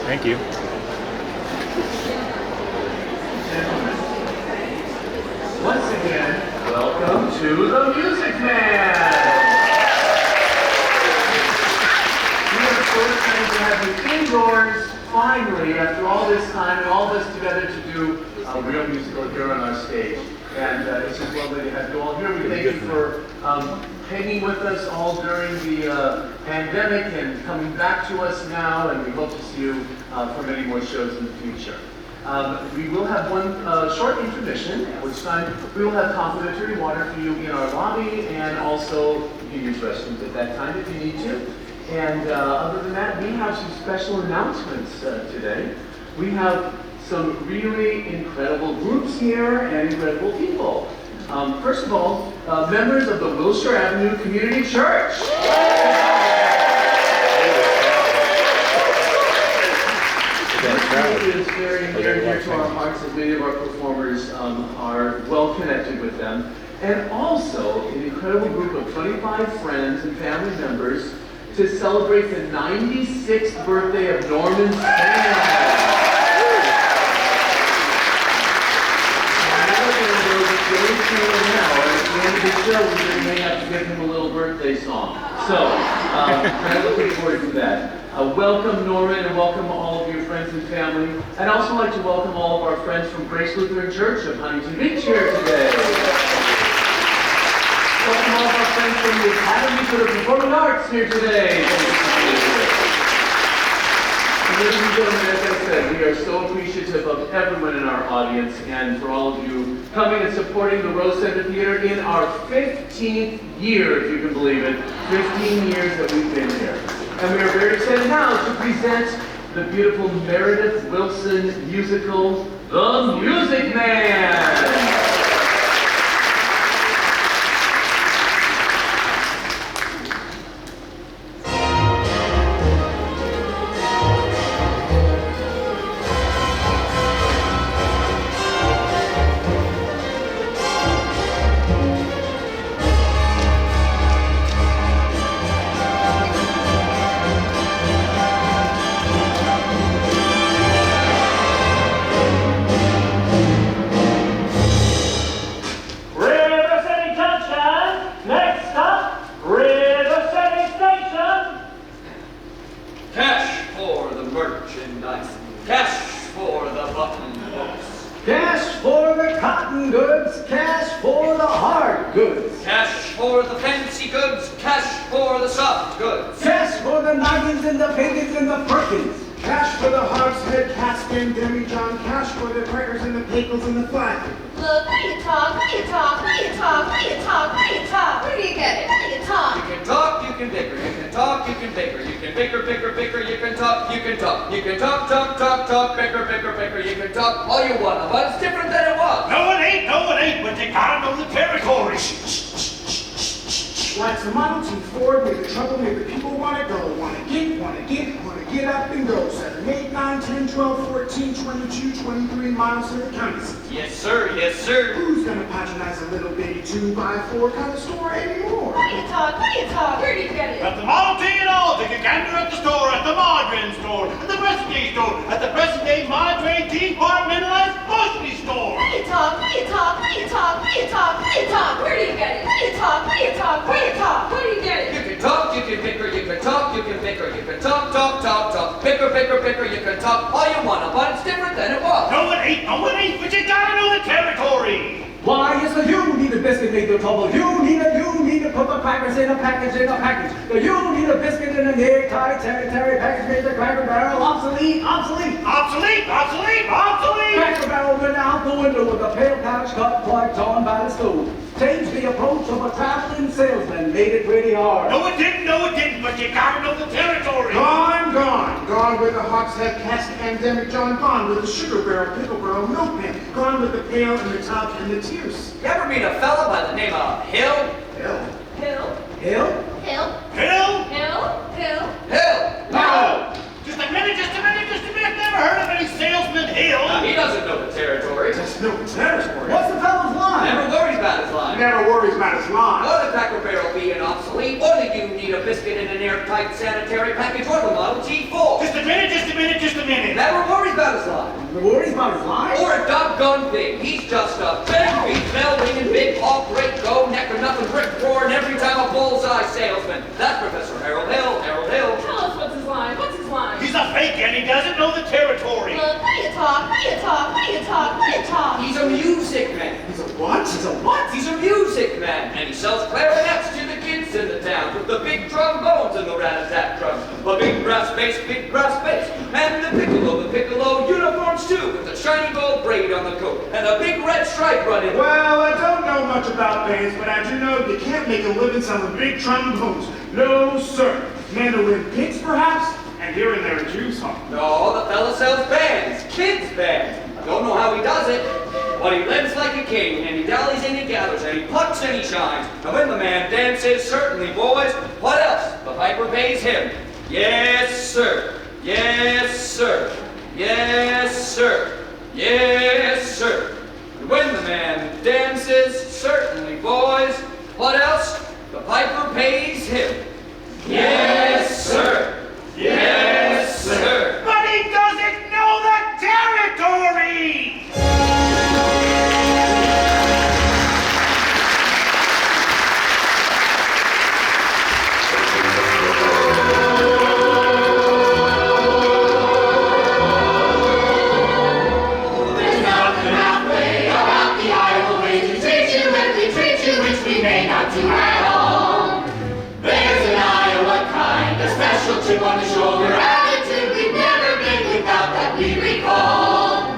Thank you. Once again, welcome to the Music Man! We are so excited to have you indoors, finally, after all this time and all this together to do a real musical here on our stage. And it's just lovely to have you all here. We thank you for hanging with us all during the pandemic and coming back to us now, and we hope to see you for many more shows in the future. We will have one short intermission, at which time we will have complimentary water for you in our lobby, and also you can use restrooms at that time if you need to. And other than that, we have some special announcements today. We have some really incredible groups here and incredible people. First of all, members of the Wilshire Avenue Community Church. It is very near and dear to our hearts, as many of our performers are well connected with them. And also an incredible group of 25 friends and family members to celebrate the 96th birthday of Norman Sand. Now, at the end of the show, we may have to give him a little birthday song. So, I'm looking forward to that. Welcome Norman, and welcome all of your friends and family. I'd also like to welcome all of our friends from Grace Lutheran Church of Huntington Beach here today. Welcome all of our friends from the Academy for the Performing Arts here today. Ladies and gentlemen, as I said, we are so appreciative of everyone in our audience and for all of you coming and supporting the Rose Center Theater in our 15th year, if you can believe it. 15 years that we've been here. And we are very excited now to present the beautiful Meredith Wilson musical, The Music Man! Never worries about his line. Or the Cracker Barrel being obsolete, or that you need a biscuit in an airtight sanitary package, or the Model T4. Just a minute. worries about his life? Or a doggone thing. He's just a bang, beat, bell ringing, big hawk, great go, neck or nothing, brick roaring every time a bullseye salesman. That's Professor Harold Hill. Harold Hill. Tell us what's his line. What's his line? He's a fake and he doesn't know the territory. Look, what do you talk? What do you talk? What do you talk? What do you talk? He's a music man. He's a what? He's a what? He's a music man, and he sells clarinets to the kids in the town with the big trombones and the rat-a-tat drums. A big brass bass, and the piccolo uniforms too, with the shiny gold braid on the coat and a big red stripe running. Well, I don't know much about bands, but I do know you can't make a living selling big trombones. No, sir. Mandolin picks, perhaps? And here and there a Jew's home. No, the fella sells bands, kids' bands. I don't know how he does it, but he lives like a king, and he dallies and he gathers, and he plucks and he shines. And when the man dances, certainly, boys, what else? The piper pays him. Yes, sir. Yes, sir. Yes, sir. Yes, sir. And when the man dances, certainly, boys, what else? The piper pays him. Yes, sir. Yes, sir. But he doesn't know the territory! There's nothing halfway about the Iowa way to treat you when we treat you, which we may not do at all. There's an Iowa kind, a special chip on the shoulder attitude we've never been without that we recall.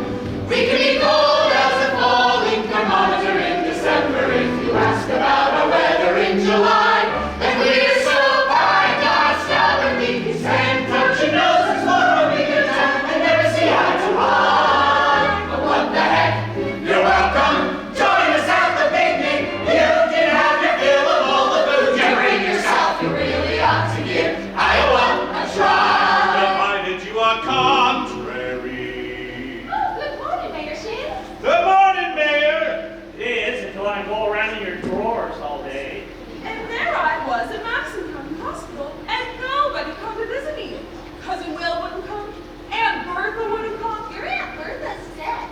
We can be cold as a falling thermometer in December if you ask about our weather in July. And we're so fine, God, stubborn, we can stand, touch your noses for a week at a time and never see eye to eye. But what the heck, you're welcome. Join us at the picnic. You can have your fill of all the food you bring yourself. You really ought to give Iowa a try. Provided you are contrary. Oh, good morning, Mayor Shin. Good morning, Mayor. It is until I go around in your drawers all day. And there I was at Maxon County Hospital, and nobody come to visit me. Cousin Will wouldn't come, Aunt Bertha wouldn't come. Your Aunt Bertha's dead.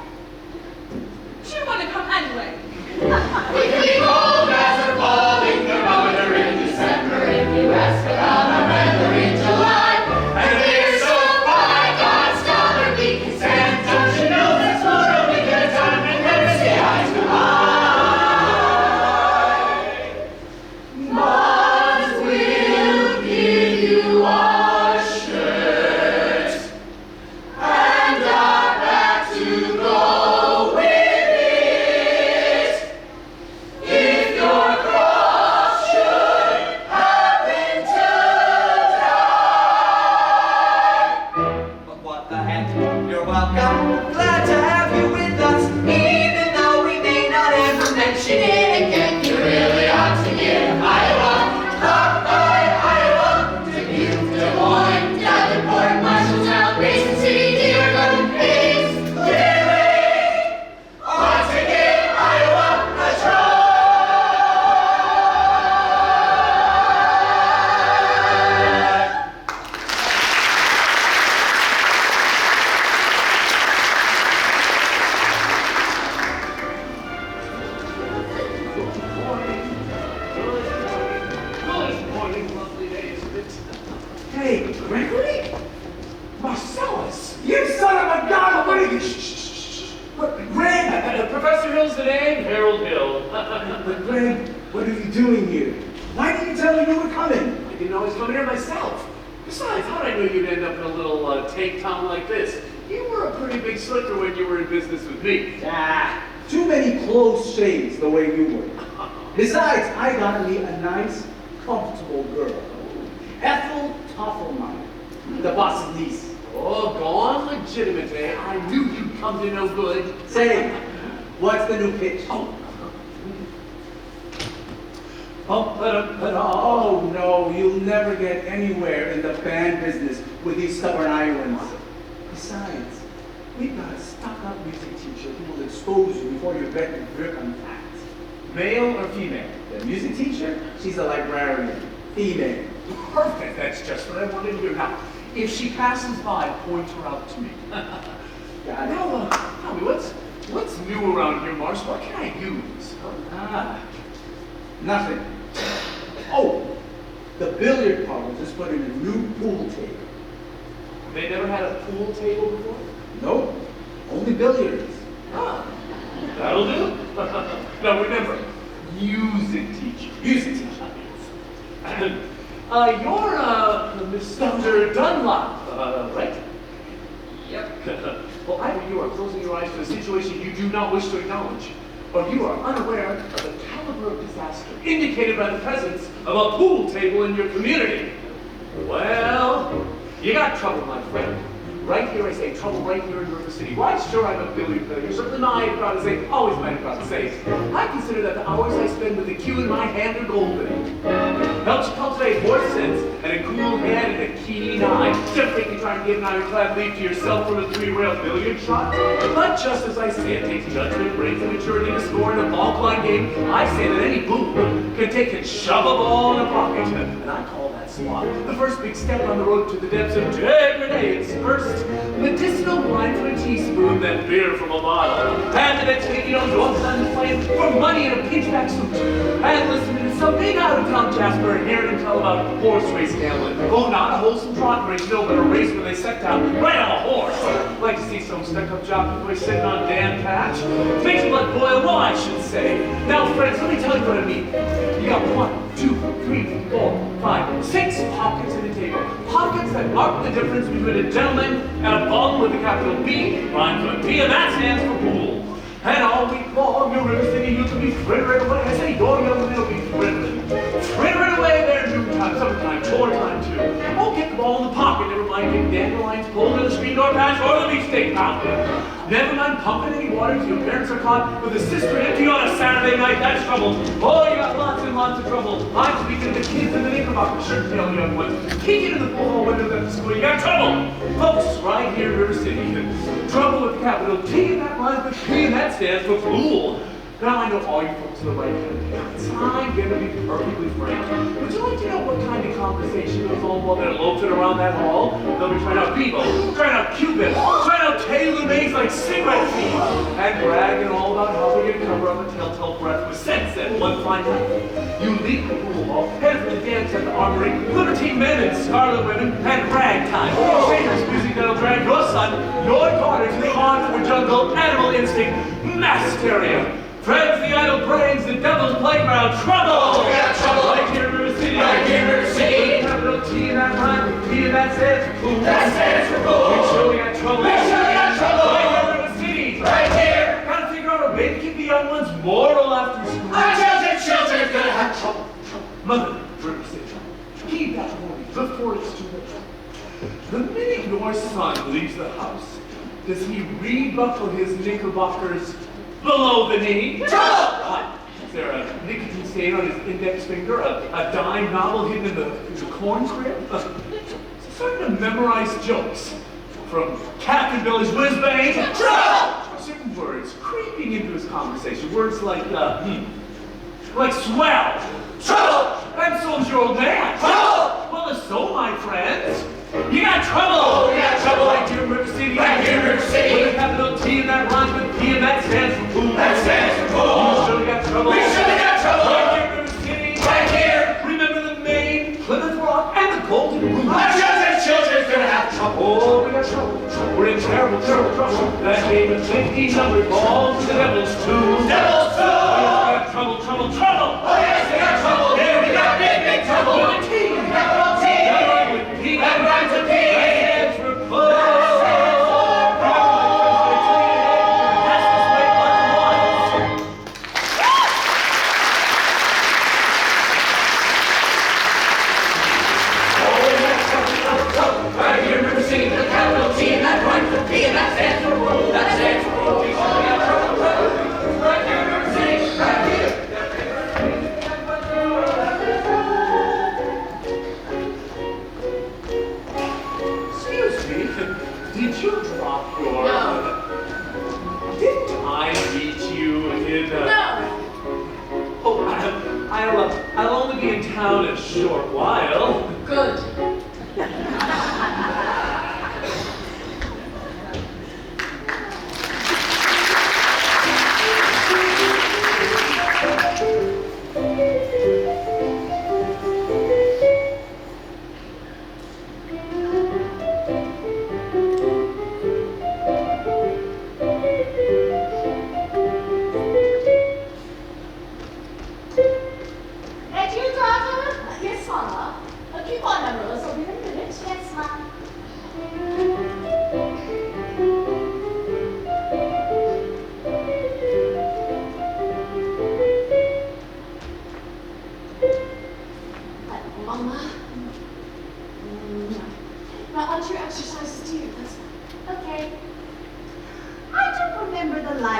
She wouldn't come anyway. We can be cold as a falling thermometer in December if you ask about our weather in July. And we're so fine, God, stubborn, we can stand, touch your noses for a week at a time and never see eye to eye. But we'll give you our shirt and our back to go with it. If your cross should happen to die. But what the heck? You're welcome. Glad to have you with us, even though we may not ever mention it again. You really ought to give Iowa, Iowa, Dubuque, Des Moines, Davenport, Marshalltown, Grayson City, Dearborn, Ames, really ought to give Iowa a try. Good morning, lovely day, isn't it? Hey, Gregory? Marcellus! You son of a gun! What are you... Shh. But, Greg! Professor Hill's the name, Harold Hill. But, Greg, what are you doing here? Why didn't you tell me you were coming? I didn't know I was coming here myself. Besides, how did I know you'd end up in a little tank town like this? You were a pretty big slicker when you were in business with me. Ah, too many close shaves the way you were. Besides, I got me a nice, comfortable girl. Ethel Toffelmeyer, the boss's niece. Oh, go on legitimate, eh? I knew you'd come to no good. Say, what's the new pitch? Oh, no, you'll never get anywhere in the band business with these stubborn Iowans. Besides, we've got a stuck-up music teacher who will expose you before you bet your grip on facts. Male or female? The music teacher? She's a librarian. Female. Perfect, that's just what I wanted to hear. Now, if she passes by, point her out to me. Got it. Now, tell me, what's new around here, Marsh? What can I use? Huh? Nothing. Oh, the billiard parlor just put in a new pool table. They never had a pool table before? Nope, only billiards. Ah, that'll do. Now remember, music teacher. Music teacher. And you're Mr. Dunlop, right? Yep. Well, either you are closing your eyes to a situation you do not wish to acknowledge, or you are unaware of the caliber of disaster indicated by the presence of a pool table in your community. Well, you got trouble, my friend. Right here, I say trouble right here in River City. Why, sure, I'm a billiard player. Certainly I'm proud to say, always been proud to say. I consider that the hours I spend with the cue in my hand are golden. Helps cultivate horse sense and a cool head and a keen eye. Just think you try and get an ironclad lead to yourself from a three-rail billiard shot. But just as I say, it takes judgment, brains, and maturity to score in a ball-club game. I say that any boom can take and shove a ball in a pocket. And I call that swat the first big step on the road to the depths of degradance. First, medicinal wine from a teaspoon, then beer from a bottle. And the next thing you know, your son's playing for money in a pinchback suit. And listening to some big out-of-town Jasper and hearing him tell about horse race gambling. Oh, not a wholesome trot race, no, but a race where they set down right on a horse. Like to see some stuck-up jockey boy sitting on Dan Patch. Makes blood boil, well, I should say. Now, friends, let me tell you what I mean. You got 1, 2, 3, 4, 5, 6 pockets in the table. Pockets that mark the difference between a gentleman and a bum with a capital B, rhymes with P, and that stands for pool. And all week long, your River City youth will be frittering away. I say your young men will be frittering away their noontime, summertime, chore time too. Oh, get the ball in the pocket, never mind getting dandelions pulled in the screen door patch or the beefsteak mountain. Never mind pumping any water till your parents are caught with a sister empty on a Saturday night. That's trouble. Oh, you got lots and lots of trouble. I'm speaking to the kids in the knickerbocker shirt tail young ones. Peeking in the pool hall windows at the school. You got trouble. Folks, right here in River City. Trouble with capital T, and that rhymes with P, and that stands for pool. Now I know all you folks are the right kind of parents. I'm gonna be perfectly frank. Would you like to know what kind of conversation goes on while they're loafing around that hall? They'll be trying out Bebo, trying out Cupid, trying out tailor-mades like cigarette thieves, and bragging all about how they're gonna cover up a telltale breath with sense at one fine night. You leave the pool hall, head for the dance at the armory, libertine men and scarlet women, and ragtime. Satyrs music that'll drag your son, your daughter to the arms of a jungle, animal instinct, mass hysteria. Friends, the idle brains, the devil's playground, trouble! We got trouble! Right here in River City. Right here in River City. Capital T and that rhyme with P and that stands for pool. That stands for pool. Make sure we got trouble. Make sure we got trouble. Right here in River City. Right here. Gotta figure out a way to keep the young ones moral after school. Our children are gonna have trouble. Mother, River City, heed that warning before it's too late. The minute your son leaves the house, does he rebuckle his knickerbockers below the knee? Trouble! Is there a nicotine stain on his index finger? A dime novel hidden in the corn crib? Is he starting to memorize jokes from Captain Billy's whiz-bang? Trouble! Certain words creeping into his conversation. Words like swell. Trouble! And so's your old man. Trouble! Well, so, my friends, you got trouble. Oh, we got trouble. Right here in River City. Right here in River City. With a capital T and that rhymes with P and that stands for pool. That stands for pool. You surely got trouble. We surely got trouble. Right here in River City. Right here. Remember the Maine, Plymouth Rock, and the Golden Rule. Our children's gonna have trouble. Oh, we got trouble. We're in terrible, terrible trouble. That game of 50 numbered balls to the Devil's Two. Devil's Two. Oh, yes, we got trouble, trouble, trouble. Oh, yes, we got trouble. Here we got big, big trouble. With a T. Capital T. That rhymes with P. That rhymes with P. That stands for pool. That stands for That's the way it was. Right here in River City, the capital T, and that rhymes with P, and that stands for pool. That stands for pool. We surely got trouble. Right here in River City, right here. Excuse me, did you drop your... No. Didn't I meet you in... No. Oh, I'll only be in town a short while. Good.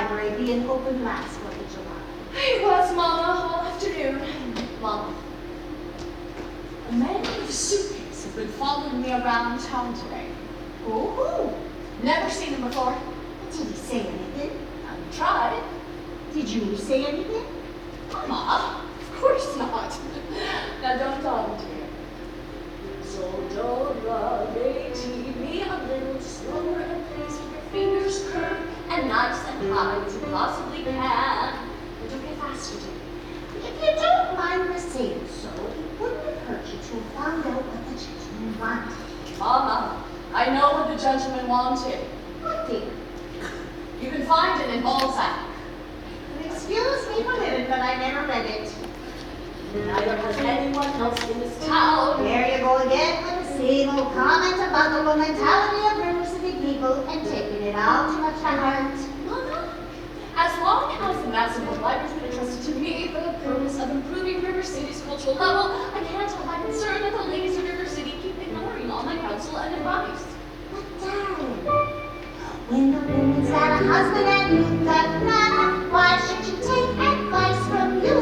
library be an open last 4th of July? It was, Mama, all afternoon. Mama, a man with a suitcase has been following me around town today. Oh, Never seen him before. did he say anything? I tried. Did you say anything? Mama, of course not. Now don't talk to me. So Dora, lady, me a little slower and please with your fingers curved and nice and high as you possibly can. But don't get faster, dear. If you don't mind me saying so, it wouldn't have hurt you to have found out what the gentleman wanted. Mama, I know what the gentleman wanted. What dear? You can find it in Balzac. Excuse me for a minute, but I never read it. Neither has anyone else in this town. There you go again with the same old comment about the low mentality of River City people and taking it all too much to heart. Mama, as long as the massive library has been entrusted to me for the purpose of improving River City's cultural level, I can't help my concern that the ladies of River City keep ignoring all my counsel and advice. But darling, when the woman's got a husband and you've got none, why should you take advice from you?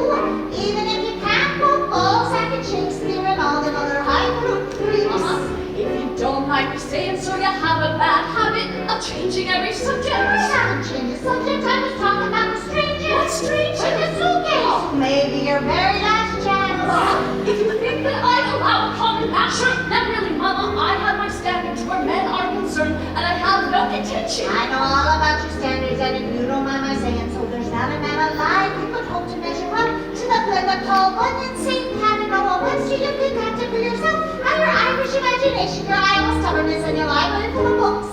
Even if you can't quote Balzac and Shakespeare and all them other highbrow Greeks. Mama, if you don't mind me saying so, you have a bad habit of changing every subject. I haven't changed the subject. I was talking about the stranger. What stranger? With the suitcase. Maybe your very last chance. If you think that I allow a common masher, then really, Mama, I have my standards where men are concerned, and I have no intention. I know all about your standards, and if you don't mind my saying so, there's not a man alive who could hope to measure up to the Plymouth Tall Bunyan, St. Pat, and Noah Webster you concocted for yourself, and your Irish imagination, your Iowa stubbornness, and your library full of books.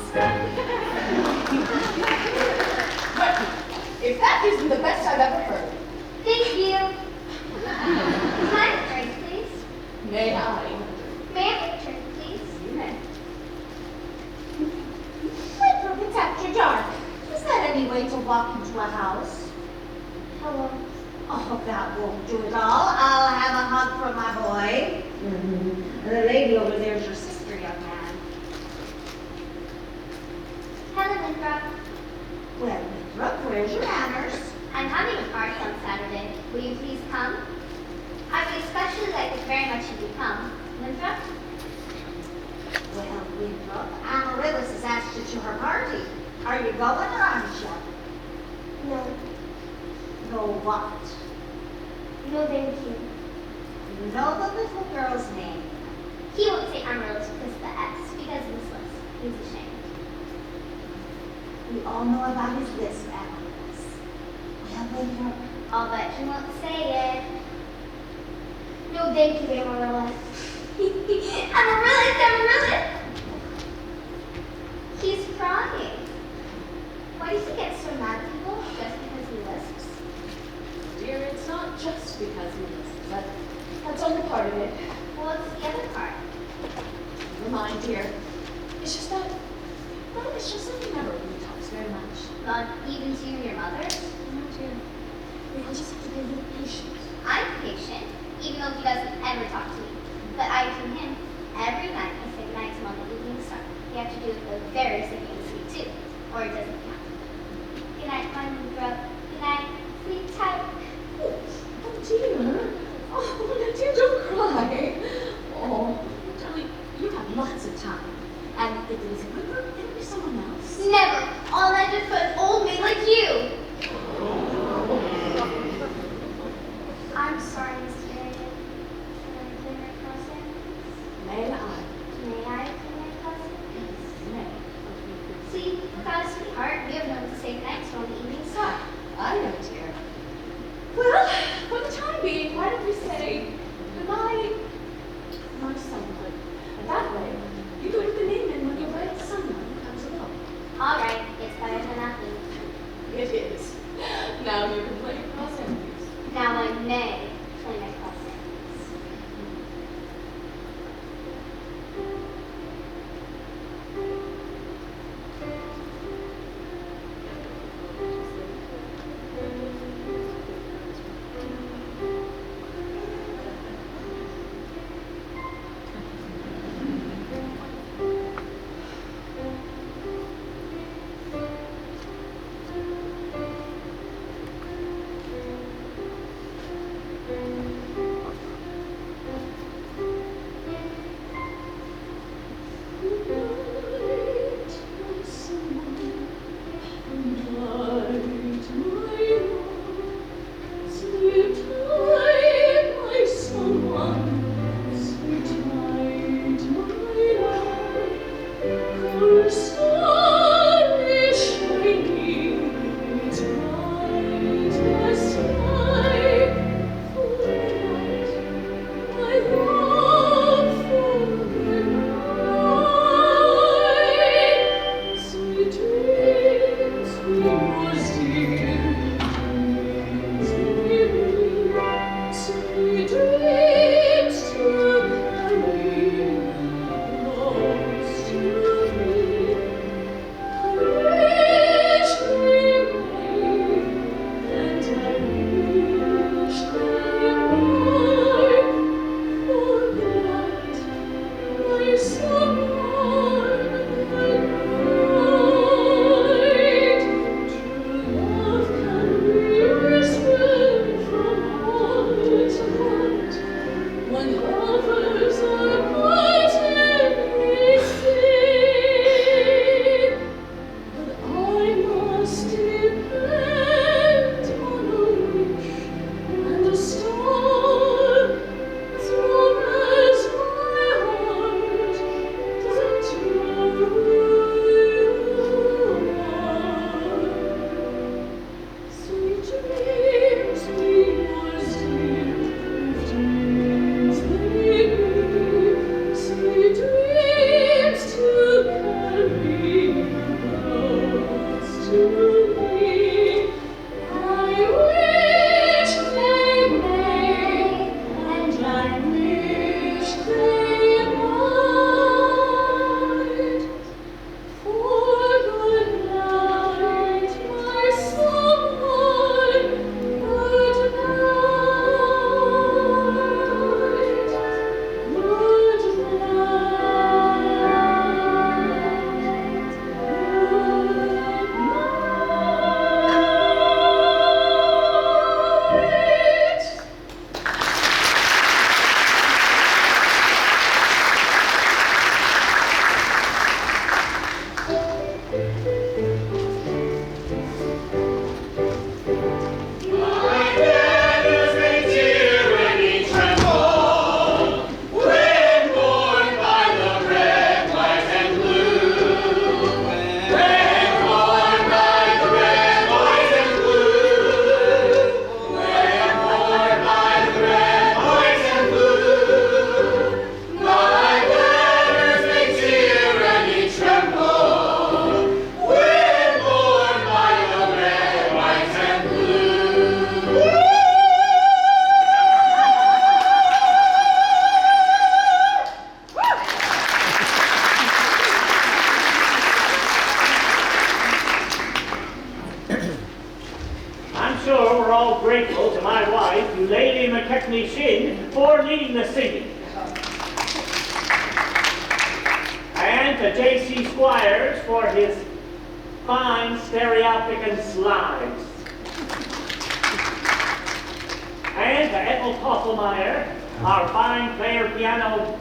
But if that isn't the best I've ever heard, Thank you. Can I have a drink, please? may I? May I have a drink, please? You may. Wait, look, it's after dark. Is that any way to walk into a house? Hello. Oh, that won't do it all. I'll have a hug from my boy. The lady over there is your sister, young man. Hello, Winthrop. Well, Winthrop, where's your manners? I'm having a party on Saturday. Will you please come? I would especially like it very much if you come. Winthrop? Well, Winthrop, Amaryllis has asked you to her party. Are you going or aren't you? No. No what? No, thank you. You know the little girl's name. He won't say Amaryllis because of the S, because of his lips. He's ashamed. We all know about his lisp, Amaryllis. Well, Winthrop, I'll bet he won't say it. No, thank you, Amaryllis. Amaryllis, Amaryllis! He's crying. Why does he get so mad at people just because he lisps? Dear, it's not just because he listens. That's only part of it. Well, what's the other part? Never mind, dear. It's just that, well, it's just that he never really talks very much. Not even to your mother? No, dear. We all just have to be a little patient. I'm patient, even though he doesn't ever talk to me. But I to him, every night I say goodnight to him on the evening star. You have to do it the very same thing as me too, or it doesn't count. Good night, my Winthrop. Good night. Sleep tight. Oh, dear. Oh, dear, don't cry. Oh, darling, you have lots of time. And if it isn't Whipper, it'll be someone else. Never. All I did was an old maid like you. I'm sorry, Mr. David. Can I play my cousin? May I? May I play my cousin? May. See, without a sweetheart, we have no one to say goodnight to on the evening star. I know, dear. Well, for the time being, why don't we say goodbye, my sonhood? And that way, you can put the name in when your bright sunlight comes along. All right, it's better than nothing. It is. Now you can play cross enemies. Now I may play my cousin. all grateful to my wife, Lady McKechnie Shin, for leading the singing. And to J.C. Squires for his fine stereopticon slides. And to Ethel Posselmeyer, our fine piano.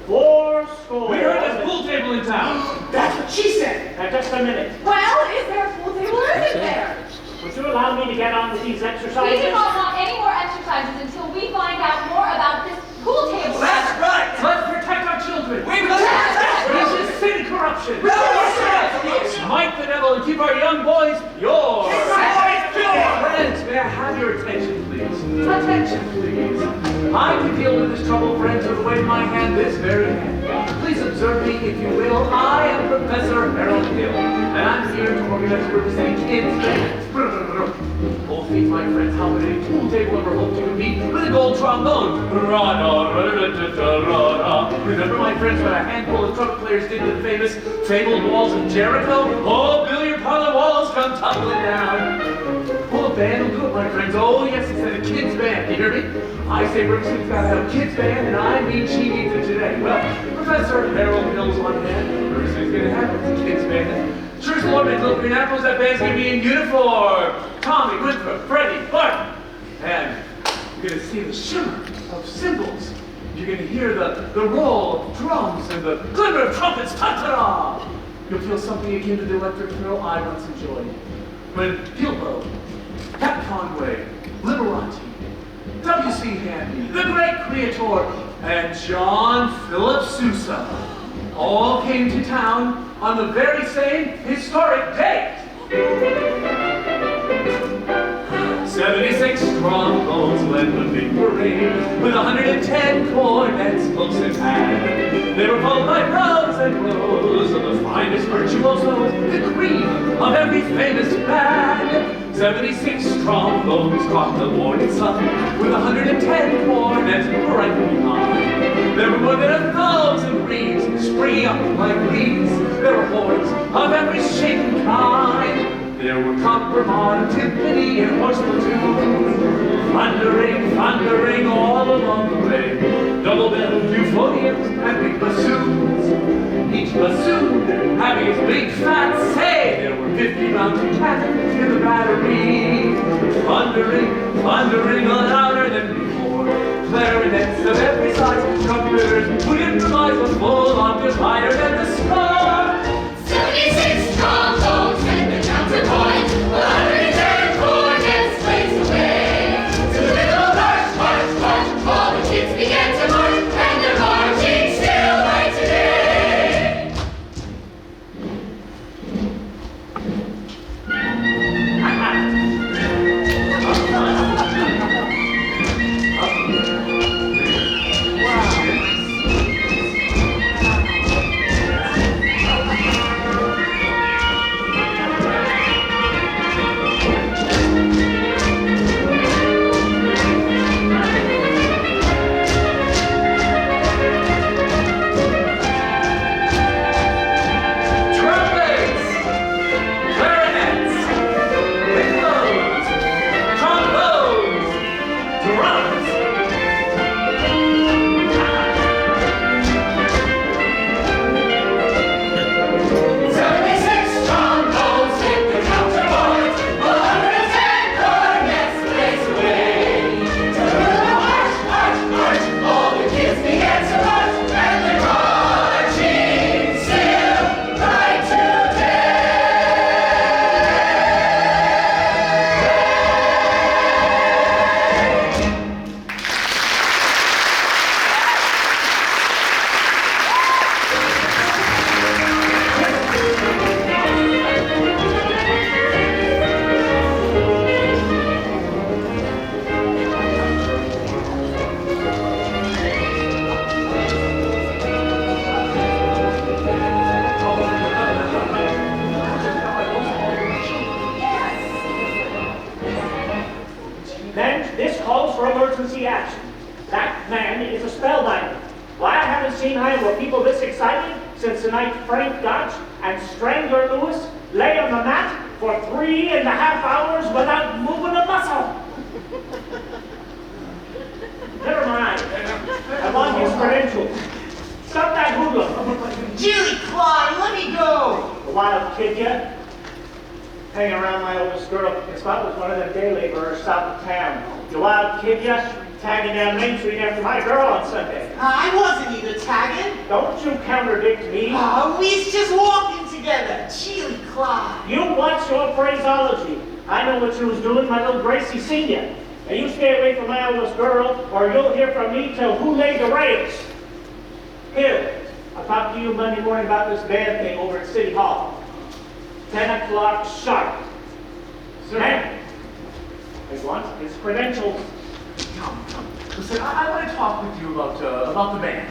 Four score. We heard there's a pool table in town. That's what she said. Now, just a minute. Well, is there a pool table or isn't there? Would you allow me to get on with these exercises? We do not want any more exercises until we find out more about this pool table. That's right. Let's protect our children. We must protect Resist sin corruption. Yes. Smite the devil and keep our young boys yours. Friends, may I have your attention, please? Attention, please. I can deal with this trouble, friends, with a wave of my hand, this very hand. Please observe me, if you will. I am Professor Harold Hill, and I'm here to organize a River City Kids Band. Both feet, my friends, how would any pool table ever hope to compete with a gold trombone? Remember, my friends, what a handful of trumpet players did to the famous, fabled walls of Jericho? Oh, billiard parlor walls come tumbling down. Well, a band will do it, my friends. Oh, yes, it's a kids band. You hear me? I say River City's got to have a kids band, and I mean she needs it today. Well, Professor Harold Hill's on hand. River City's going to have it. It's a kids band. Sure as the Lord makes little green apples, that band's going to be in uniform. Tommy, Winthrop, Freddie, Barton. And you're going to see the shimmer of cymbals. You're going to hear the roll of drums and the glimmer of trumpets. Ta-ta-da! You'll feel something akin to the electric thrill I once enjoyed. When Gilbo, Pat Conway, Liberati, W.C. Handy, the great Creator, and John Philip Sousa all came to town on the very same historic date. 76 trombones led the big parade, with 110 cornets close at hand. They were followed by rows and rows of the finest virtuosos, the cream of every famous band. 76 trombones caught the morning sun, with 110 cornets right behind. There were more than 1,000 reeds springing up like weeds. There were horns of every shape and kind. There were copper, mod, timpani, and horse platoons, thundering, thundering all along the way. Double-belled euphoniums and big bassoons, each bassoon having his big fat say. There were 50 mounted cannons in the battery, thundering, thundering louder than before. Clarinets of every size, trumpeters would improvise with full-on higher than the sky. 76 trombones and the counterpoint, 110 cornets blazed away. To the little march, march, march, all the kids began to march, and they're marching still right today. Then this calls for emergency action. That man is a spellbinder. Why I haven't seen him with people this excited since the night Frank Dodge and Strangler Lewis lay on the mat for 3.5 hours without moving a muscle. Never mind. I want his credentials. Stop that hoodlum. Jilly Clyde, let me go! The wild kid yet? Hanging around my oldest girl. His father was one of them day laborers south of town. The wild kid yet? Tagging down Main Street after my girl on Sunday. I wasn't either tagging. Don't you contradict me. We was just walking together. Jilly Clyde. You watch your phraseology. I know what you was doing, my little Gracie Senior. And you stay away from my oldest girl, or you'll hear from me till who laid the rails. Here, I'll talk to you Monday morning about this band thing over at City Hall. 10 o'clock sharp. Sir. Man, I want his credentials. Come. Listen, I want to talk with you about the band.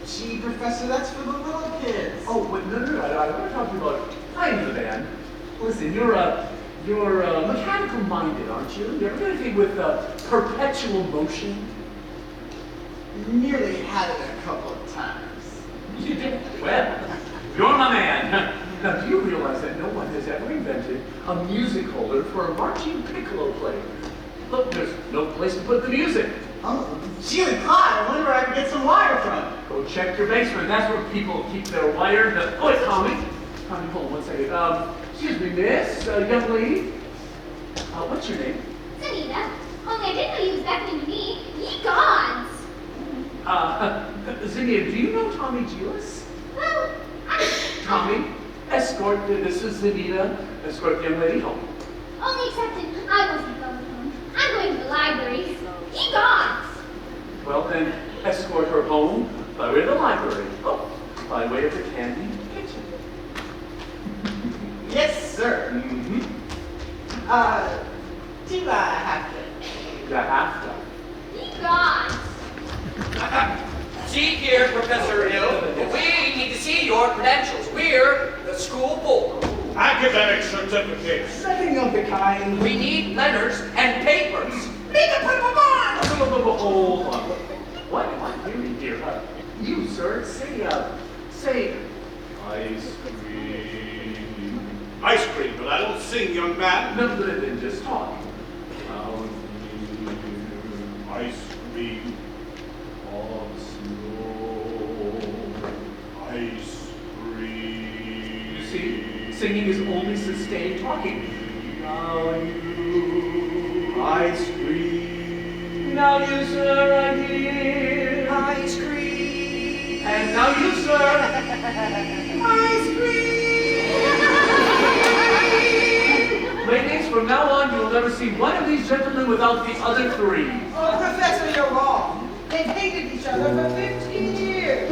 Gee, Professor, that's for the little kids. Oh, wait, no. I want to talk to you about playing the band. Listen, you're mechanical minded, aren't you? You ever do anything with perpetual motion? Nearly had it a couple of times. You did? Well, you're my man. Now, do you realize that no one has ever invented a music holder for a marching piccolo player? Look, there's no place to put the music. Oh, Jilly Clyde, I wonder where I can get some wire from. Go check your basement. That's where people keep their wire. Oh, it's Tommy. Tommy, hold on one second. Excuse me, miss, young lady. What's your name? Zanita. Only I didn't know you was beckoning to me. Ye gods! Zinnia, do you know Tommy Gillis? Well, Tommy, escort, this is Zanita, escort the young lady home. only excepted I wasn't going home. I'm going to the library. Ye gods! Well, then, escort her home by way of the library. Oh, by way of the candy kitchen. Yes, sir. Mm-hmm. Do I have to? The half done. Ye gods! See here, Professor Hill, we need to see your credentials. We're the school board. Academic certificates. Nothing of the kind. We need letters and papers. Make a put them on! Hold on. What am I hearing here? You, sir, say, ice cream. Ice cream, but I don't sing, young man. No, then just talk. Ice cream of snow. Ice cream. You see, singing is only sustained talking. Now you, Ice cream. now you, sir, I hear. Ice cream. And now you, sir. Ice cream. Ladies, from now on, you'll never see one of these gentlemen without the other three. Oh, Professor, you're wrong. They've hated each other for 15 years.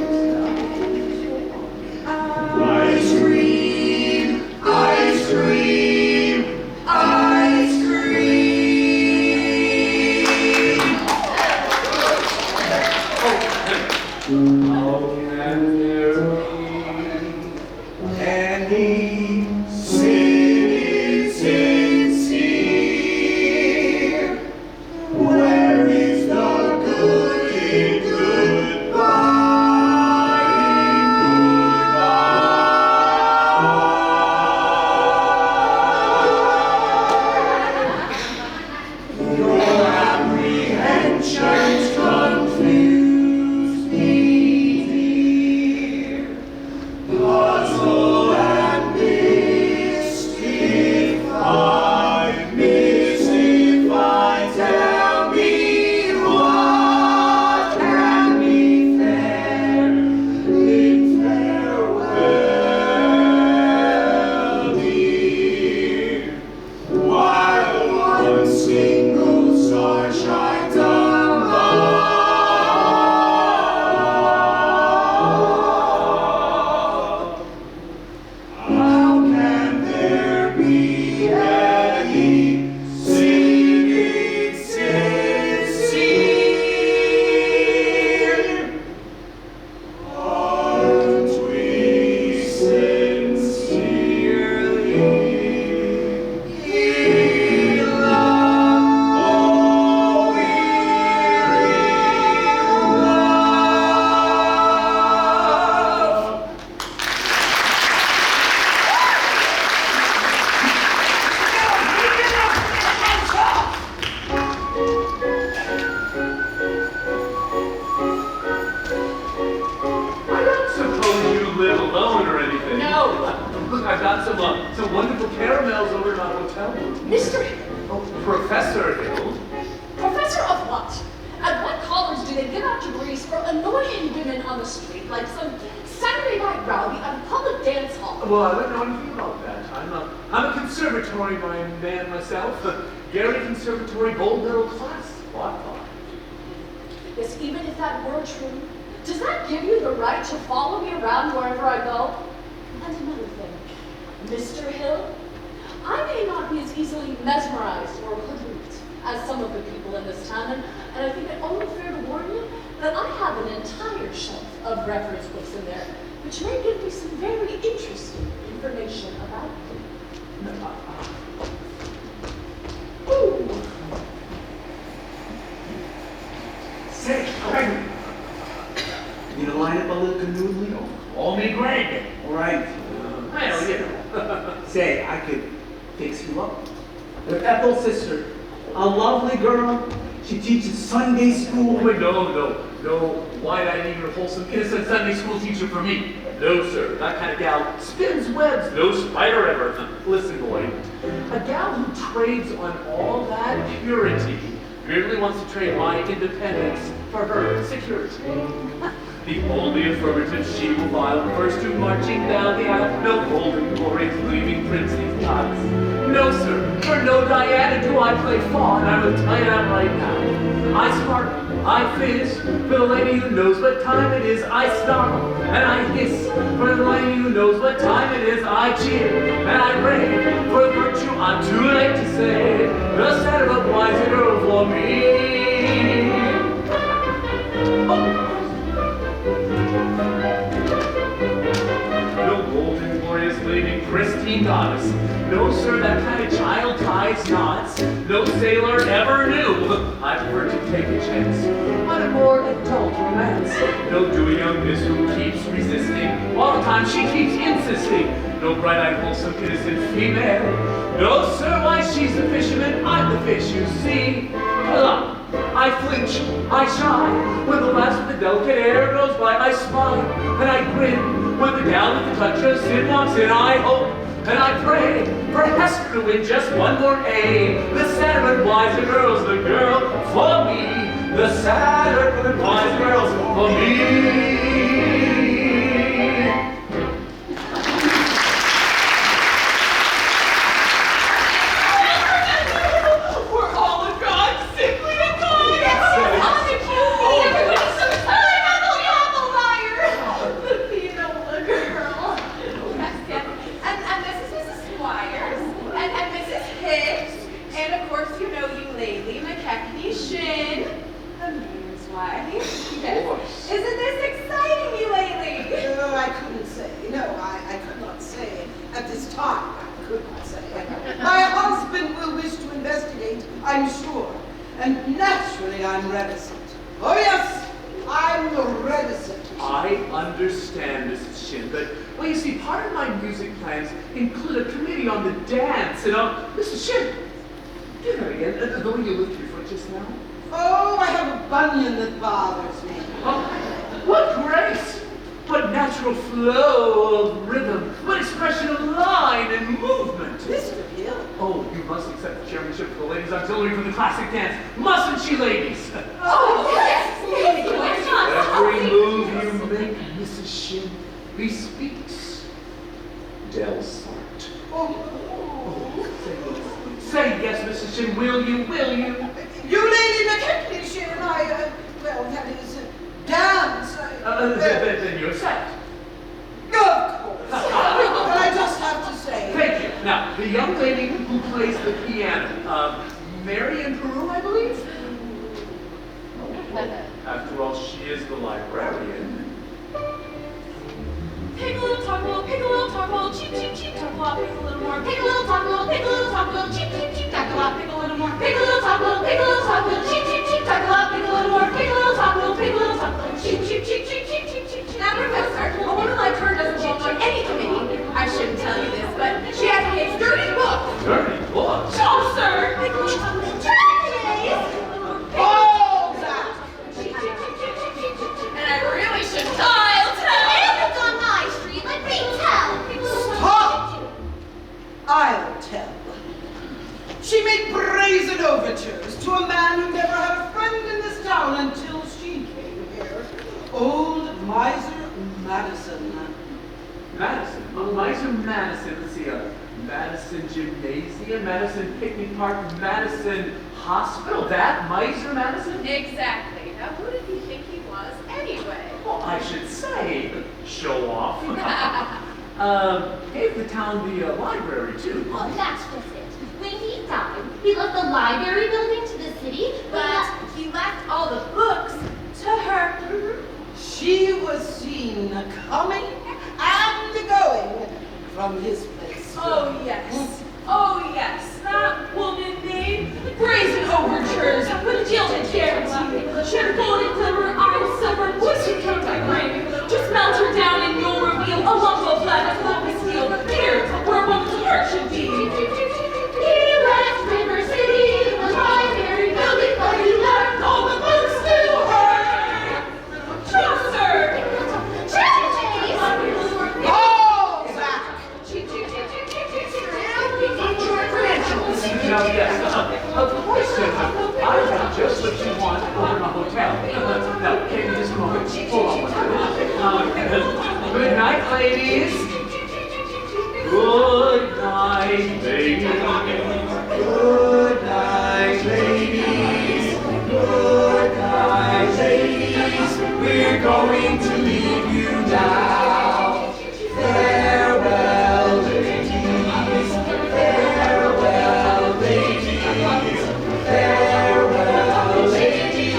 Ice cream. Ice cream. Ice cream. Oh, and there And he Sing, sincere. Where is the good in goodbye? Your apprehensions confuse me. got some wonderful caramels over in our hotel room. Mr. Hill. Oh, Professor Hill. Professor of what? At what college do they give out degrees for annoying women on the street like some Saturday night rowdy at a public dance hall? Well, I don't know anything about that. I'm a conservatory man myself. Very conservatory, bold middle class. What? Yes, even if that were true, does that give you the right to follow me around wherever I go? And another thing, Mr. Hill, I may not be as easily mesmerized or hoodwinked as some of the people in this town, and I think it only fair to warn you that I have an entire shelf of reference books in there, which may give me some very interesting information about you. Ooh. Say, Greg, you gonna line up a little canoe with me? Call me Greg. All right. Well, you know. Say, I could fix you up. With Ethel's sister, a lovely girl. She teaches Sunday school. Wait, no. Why'd I need your wholesome, innocent Sunday school teacher for me? No, sir. That kind of gal spins webs. No spider ever. Listen, boy. A gal who trades on all that purity merely wants to trade my independence for her security. The only affirmative she will file refers to marching down the aisle. No golden glories gleaming princely gods. No, sir, for no Diana do I play fawn. I will tell you that right now. I sparkle, I fizz, for the lady who knows what time it is. I snarl, and I hiss, for the lady who knows what time it is. I cheer, and I rave, for the virtue I'm too late to say. The set of a wise girl for me. Oh. No golden, glorious, gleaming, pristine goddess. No, sir, that kind of child ties knots. No sailor ever knew. I prefer to take a chance on a more adult romance. No dewy young miss who keeps resisting. All the time she keeps insisting. No bright-eyed, wholesome, innocent female. No, sir, why she's the fisherman, I'm the fish, you see. Hello. I flinch, I shy, when the last of the delicate air goes by. I spy, and I grin, when the gal with the touch of sin walks in. I hope, and I pray, for Hester to win just one more A. The sadder and wiser girl's the girl for me. The sadder and wiser girl's for me. Isn't this exciting you lately? No, I couldn't say. No, I could not say. At this time, I could not say. My husband will wish to investigate, I'm sure. And naturally, I'm reticent. Oh, yes, I'm reticent. I understand, Mrs. Shin, but, well, you see, part of my music plans include a committee on the dance, and, Mrs. Shin, do that again, the way you lift your foot just now. Oh, I have a bunion that bothers me. Oh, what grace! What natural flow of rhythm! What expression of line and movement! Mr. Hill. Oh, you must accept the chairmanship for the ladies' auxiliary for the classic dance. Mustn't she, ladies? Oh, yes! Every move you make, Mrs. Shin, bespeaks Del Sart. Oh. Say yes, Mrs. Shin, will you, will you? You lady McKechnie, Shin, well, that is, dance. Then you accept. Of course. But I just have to say. Thank you. Now, the young lady who plays the piano, Marion Peru, I believe? After all, she is the librarian. Pick a little, talk a little, pick a little, talk a little, cheep, cheep, cheep, talk a lot, pick a little more. Pick a little, talk a little, pick a little, talk a little, cheep, cheep, cheep, talk a lot, pick a little more. Pick a little, talk a little, pick a little, talk a little, cheep, cheep, cheep, talk a lot, pick a little more. Pick a little, talk a little, pick a little, talk a little, cheep, cheep, cheep, cheep, cheep, cheep, cheep. Now, Professor, a woman like her doesn't belong on any committee. I shouldn't tell you this, but she has a dirty book. Dirty books? Oh, sir! Pick a little, talk a little, cheep, Oh, that. and I really should die, I'll tell you. It's on my street, let me tell. Stop! Madison. Let's see, Madison Gymnasium, Madison Picnic Park, Madison Hospital. That Miser Madison? Exactly. Now, who did he think he was anyway? Well, I should say, show off. Gave the town the library, too. Well, that's just it. When he died, he left the library building to the city, But he left all the books to her. She was seen coming and going from his place. Oh, yes. Oh, yes. That woman made brazen overtures with gilded guarantee. She had golden glimmer eyes, silver voice who came by rain. Just melt her down and you'll reveal a lump of lead as long as steel. Here, where a woman's heart should be. he left River City, the library building, but he left all the books to her. Chaucer! Oh, Zach! Now, yes, of course, I have just what you want over in the hotel. Now, can you just a moment? Hold on one minute. Good night, ladies. Good night, ladies. Good night, ladies. Good night, ladies. We're going to leave you now. Farewell, ladies. Farewell, ladies. Farewell, ladies.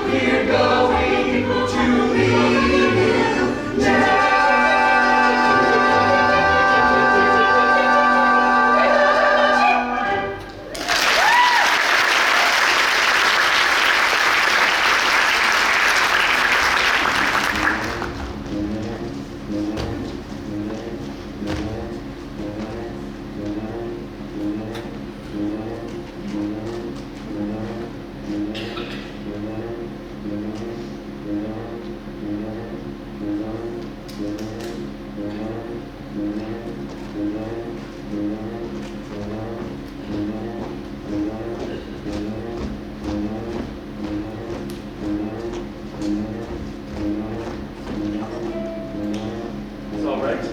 We're going to leave you now. It's all right.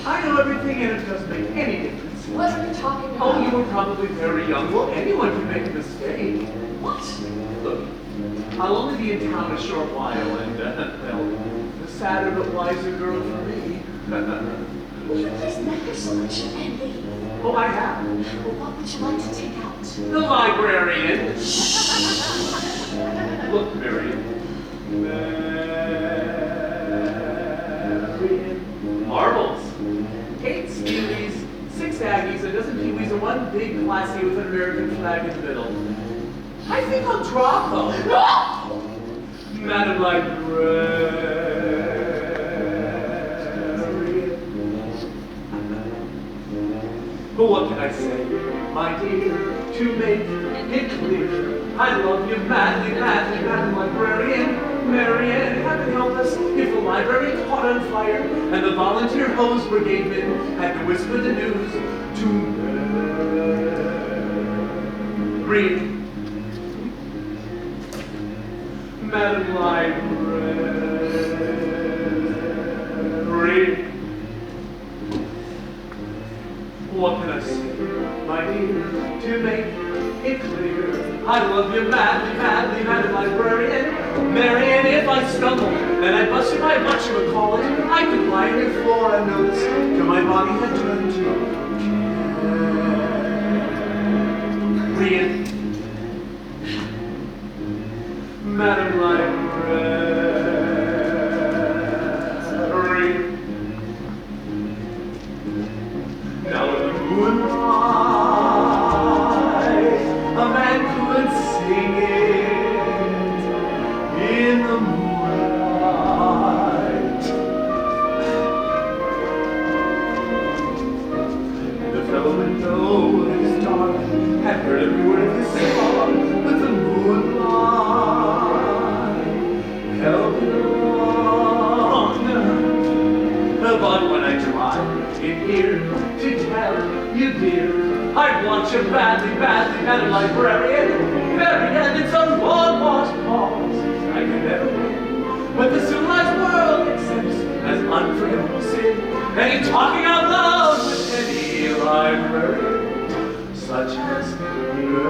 I know everything and it doesn't make any difference. What are you talking about? Oh, you were probably very young. Well, anyone can make a mistake. What? Look, I'll only be in town a short while, and, well, the sadder but wiser girl for me. There's never so much envy. Oh, I have. Well, what would you like to take out? The librarian. Look, Marion. Marion. Marbles. 8 Steelies, 6 Aggies, a dozen Kiwis, and 1 big classy with an American flag in the middle. I think I'll drop them. No! Madam Librarian. But what can I say, my dear, to make it clear? I love you madly, madly, Madam Librarian. Marianne, heaven help us if the library caught on fire and the volunteer hose brigade men had to whisper the news to Marian. Madam Librarian. What can I say, my dear, to make it clear? I love you madly, madly, Madam Librarian. Marian, if I stumble and I busted my whatchamacallit, I could lie on your floor unnoticed till my body had turned to Marian. Madam Librarian. Now in the moonlight, a man could sing it in the moonlight. The fellow would know that his darling had heard every word of his song, but the moonlight held him along. But when I tried in here to tell you, dear, I want you badly, badly, Madam Librarian. Marianne, it's a long lost cause I can never win. But the civilized world accepts as unforgettable sin. And he's talking out loud with any librarian, such as Marian,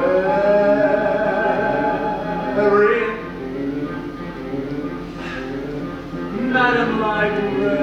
Madam Librarian.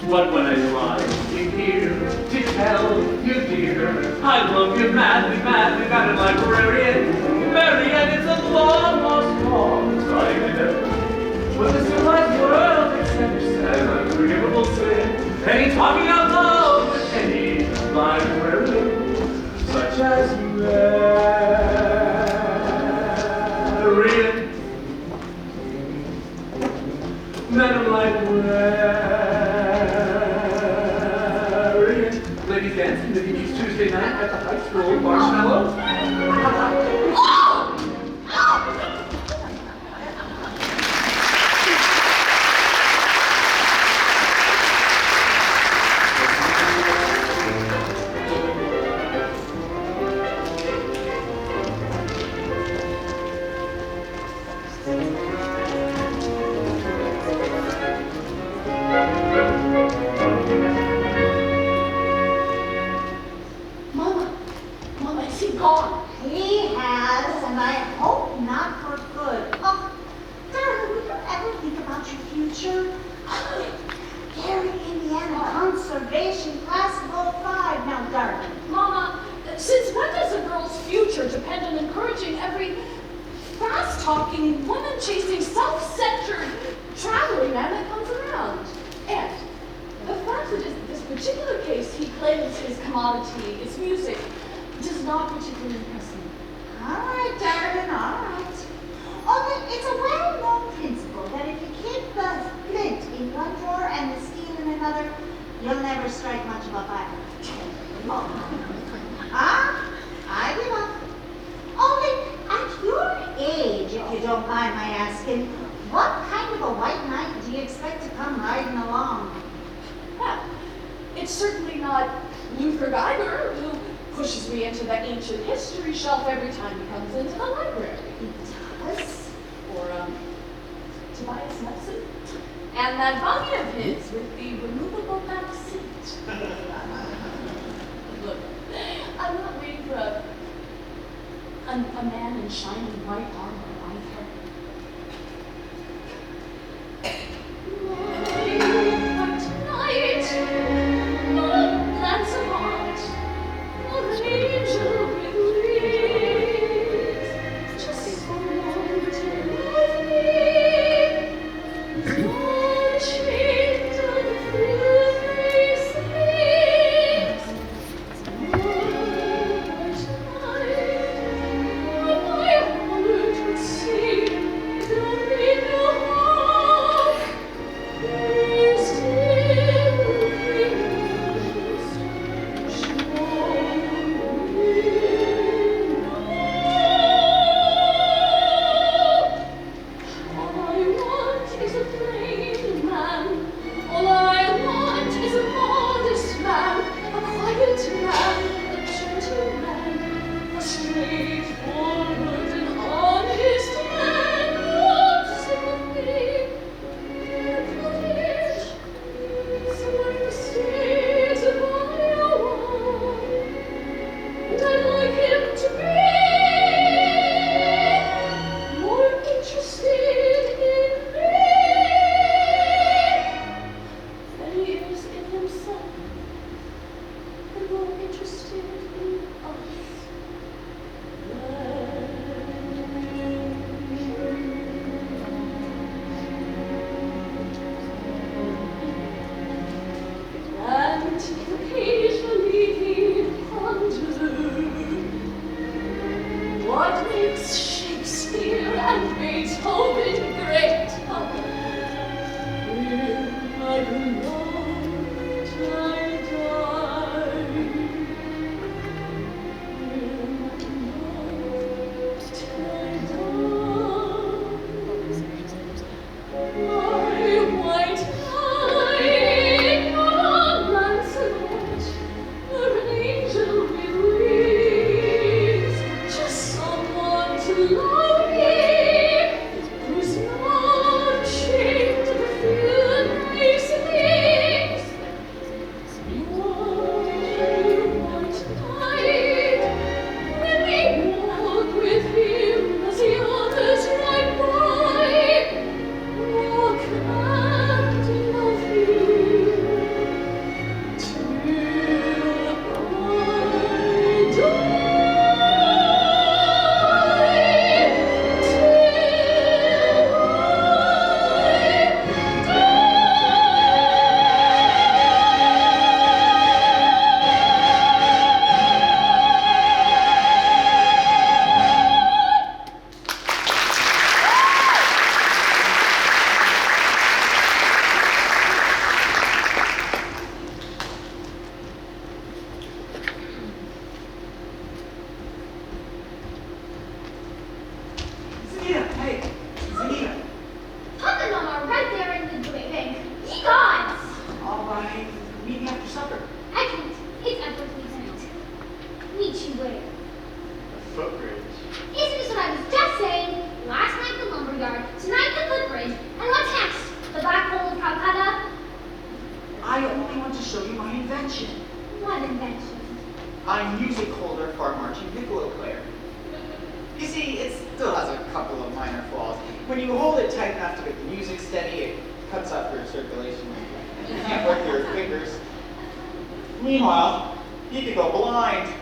But when I lie in here to tell you, dear, I love you madly, madly, madly, librarian. Marian, it's a long lost cause. I never will the civilized world accept an unforgivable sin. And he's talking out loud with any librarian, such as Marian, Madam Librarian. Ladies dancing the beach Tuesday night at the high school marshmallow. He has, and I hope not for good. Oh, darling, will you ever think about your future? Gary, Indiana, conservation class of 05. Now, darling. Mama, since when does a girl's future depend on encouraging every fast-talking, woman-chasing, self-centered traveling man that comes around? And the fact that in this particular case he claims his commodity is music does not particularly impress me. All right, darling, all right. Only it's a well-known principle that if you keep the flint in one drawer and the steel in another, you'll never strike much of a fire. I give up. Only at your age, if you don't mind my asking, what kind of a white knight do you expect to come riding along? Well, it's certainly not Luther Geiger, who pushes me into the ancient history shelf every time he comes into the library. Does? Or, Tobias Nelson. And that volume of his with the removable back seat. Look, I'm not waiting for a man in shiny white armor either. But tonight, not Lancelot, not an angel with wings, just someone to love me, not chained and free sleeps. But tonight, my heart would sing. was Shakespeare and Beethoven great. In my night I died. In my night I died. My white knight, oh Lancelot, you're an angel with wings, just someone to love me, who's not ashamed of a few nice things. My white knight, let me walk with him as the others ride by. Walk and love him till Zanita, hey, Zanita. Put the number right there in the bank. Ye gods! All right, meet me after supper. I can't. It's Edward's tonight. Meet you where? The footbridge. Isn't this what I was just saying? Last night the lumberyard, tonight the footbridge, and what's next? The black hole of Calcutta? I only want to show you my invention. What invention? My music holder for a marching piccolo player. You see, it still has a couple of minor flaws. When you hold it tight enough to get the music steady, it cuts off your circulation. You can't work your fingers. Meanwhile, you could go blind.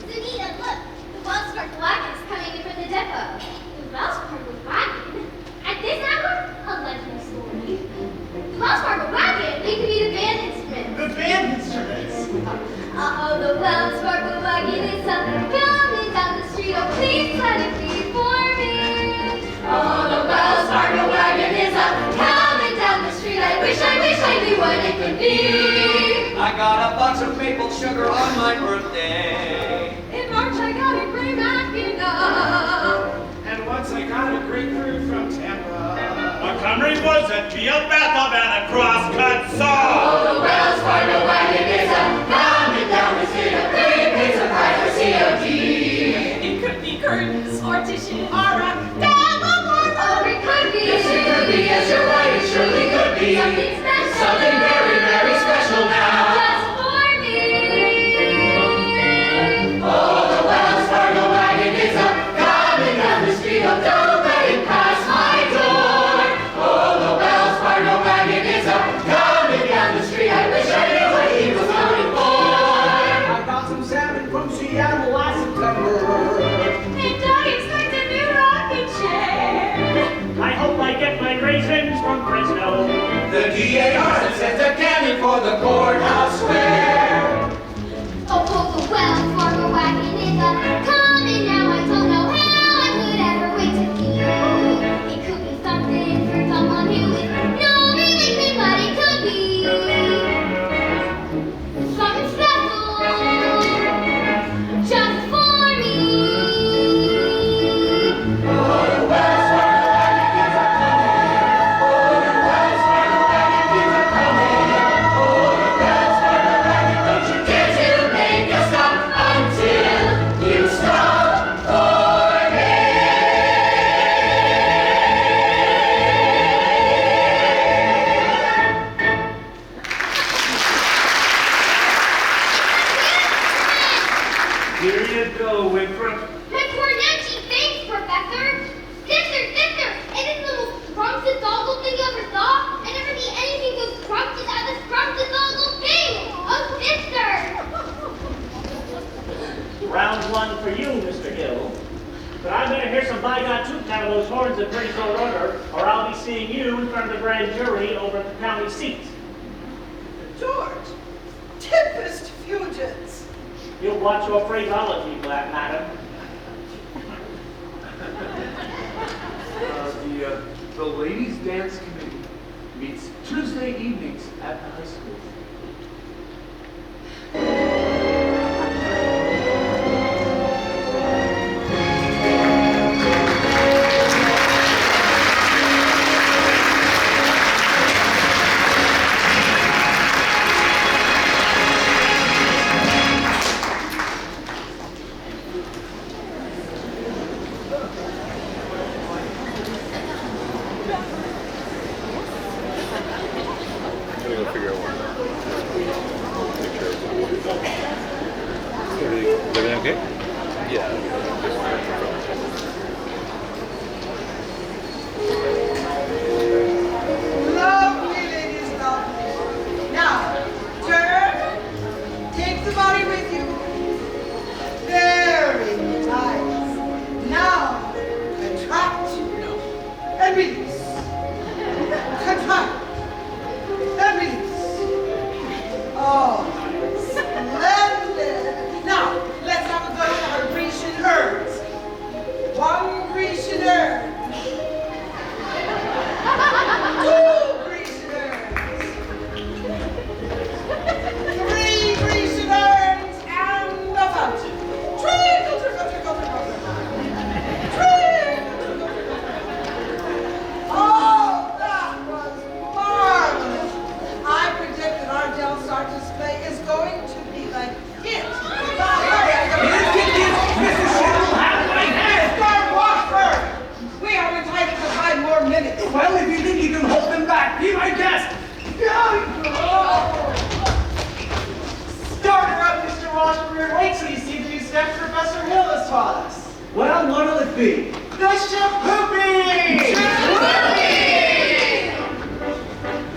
Zanita, look! The Wells Fargo wagon is coming in from the depot. The Wells Fargo wagon? At this hour? A legend story. The Wells Fargo wagon? It could be the band instrument. The band instruments! Uh-oh, the Wells Fargo wagon is up, coming down the street. Oh, please let it be for me. Oh, the Wells Fargo wagon is up, coming down the street. I wish I knew what it could be. I got a box of maple sugar on my birthday. In March I got a gray Mackinac. And once I got a grapefruit from Tampa. Montgomery wasn't be a bathtub and a cross-cut saw. Oh, the Wells Fargo wagon is up, coming down the street. A prepaid surprise for COD. It could be curtains or dishes. Or a Or it could be. Yes, it could be. Yes, you're right. It surely could be. Something special. Something very, very special now. Just for me. Oh, the Wells Fargo wagon is up, coming down the street. Oh, don't let it pass my door. Oh, the Wells Fargo wagon is up, coming down the street. I wish I knew what he was coming for. I got some salmon from Seattle last September. And I expect a new rocking chair. I hope I get my raisins from Fresno. The DAR sends a cannon for the courthouse square. Oh, the Wells Fargo wagon is up, coming now. I don't know how I could ever wait to see you. It could be something for someone who is no anything, but it could be something special, just for me. Oh, the Wells Fargo wagon is a coming. Oh, the Wells Fargo wagon is a coming. Oh, the Wells Fargo wagon, don't you dare to make us stop until you stop for me. Here you go, Winthrop. My cornetchi, thanks, Professor. Sister, and this little scrumptiddoggle thing you ever saw? I never seen anything so scrumptious as a scrumptiddoggle thing. Oh, sister. Round one for you, Mr. Hill. But I better hear some bygone toot out of those horns in pretty short order, or I'll be seeing you in front of the grand jury over at the county seat. George, tempest fugites. You'll watch your phraseology, black madam. the Ladies Dance Committee meets Tuesday evenings at the high school. Everything okay? Yeah. Lovely, ladies, lovely. Now, turn. Take the body with you. Very nice. Now, contract and release. Contract and release. Oh, splendid. Now, let's have a go at our Grecian herbs. One Grecian herb. Two Grecian herbs. Three Grecian herbs and a fountain. Trickle, trickle, trickle, trickle, trickle. Trickle, trickle, trickle, trickle. Oh, that was marvelous. I predict that our Del Star display is going to be a hit. Mrs. Shuttle, have my head! Start Watford! We are entitled to 5 more minutes. Well, if you think you can hold them back, be my guest. Start her up, Mr. Washburn. Wait till you see the new step Professor Hill has taught us. Well, what'll it be? The Shapoopy!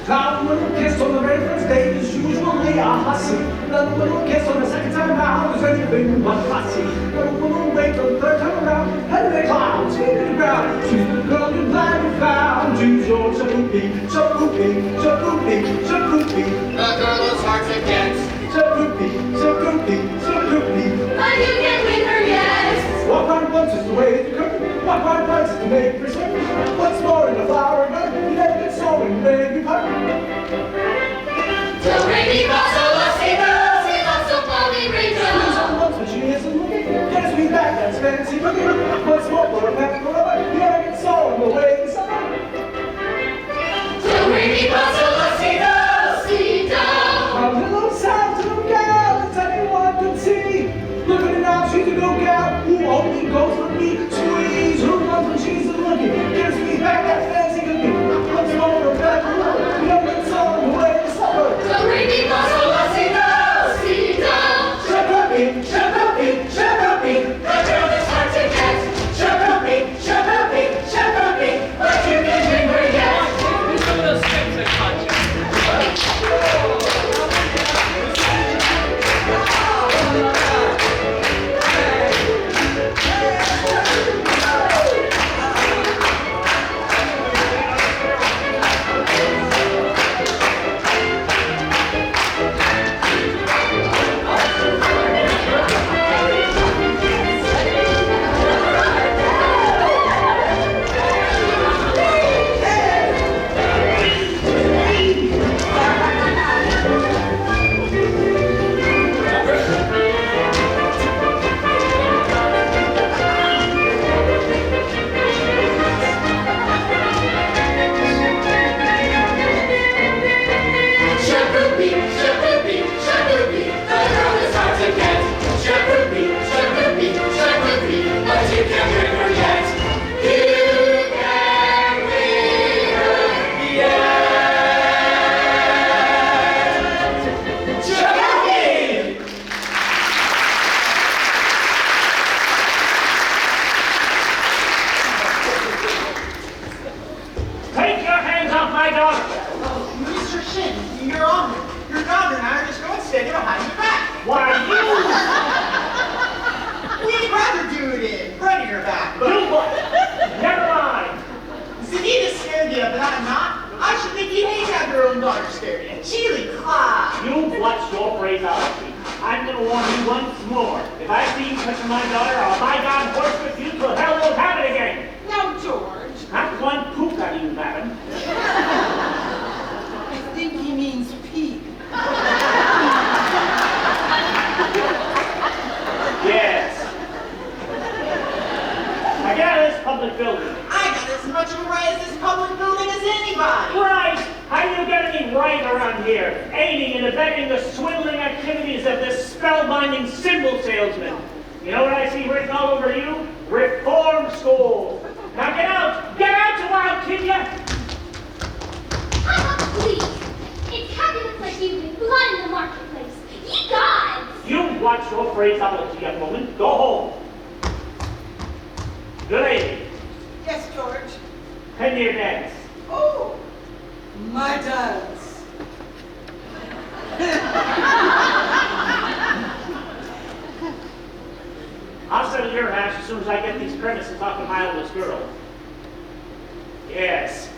Now, little kiss on the very first date is usually a hussy. The little kiss on the second time around is anything but fussy. The little wait till the third time around, head of the clouds, feet to the ground. She's the girl you blindly found. She's your Shapoopy, Shapoopy, Shapoopy, Shapoopy. The girl is hard to get. Shapoopy, Shapoopy, Shapoopy. But you can win her, yes. Walk on once is the way to cook. Walk on twice is to make for soup. What's more in a flour gun? You never get so in baby put. Do re mi fa sol la si do, si la sol fa mi re do. Once when she isn't looking, guess me back, that's fancy cooking. What's more for a pack of rubber? You never get so in the way to summer. Do re mi fa sol la si do, si do. A little sound to the gal that anyone can see. Look at her now, she's a good gal who only goes for me. Squeeze her runs when she's looking. Gives me back that fancy cooking. What's more for a pack of rubber? You never get so in the way to summer. Do re mi fa sol la si do, si do. Shapoopy, Shapoopy, Shapoopy. The girl is hard to get. Shapoopy, Shapoopy, Shapoopy. But you can win her yet. Shapoopy, Shapoopy, Shapoopy. The girl is hard to get. Shapoopy, Shapoopy, Shapoopy. But you can't win her yet. You can win her yet. Shapoopy! Take your hands off my daughter. Mr. Shin, your honor. Your daughter and I are just going to stand behind your back. Why, We'd rather do it in front of your back, you but what? Never mind. Zanita scared you, but I'm not. I should think you'd hate to have your own daughter scared you. Chili Clyde. You watch your phraseology. I'm going to warn you once more. If I see you touching my daughter, I'll by God horse with you till hell won't have it again. Now, George. Not one poop out of you now. public building. I got as much of a right as this public building as anybody. Right! How do you get any right around here? Aiding and abetting the swindling activities of this spellbinding symbol salesman. You know what I see written all over you? Reform school. Now get out! Get out, you wild kid, ya! Please. It's candidates like you with blood in the marketplace. Ye gods! You watch your phraseology, young woman. Go home. Good lady. Yes, George. Pen to your dance. Oh, my dance. I'll settle your hash as soon as I get these premises off of my oldest girl. Yes.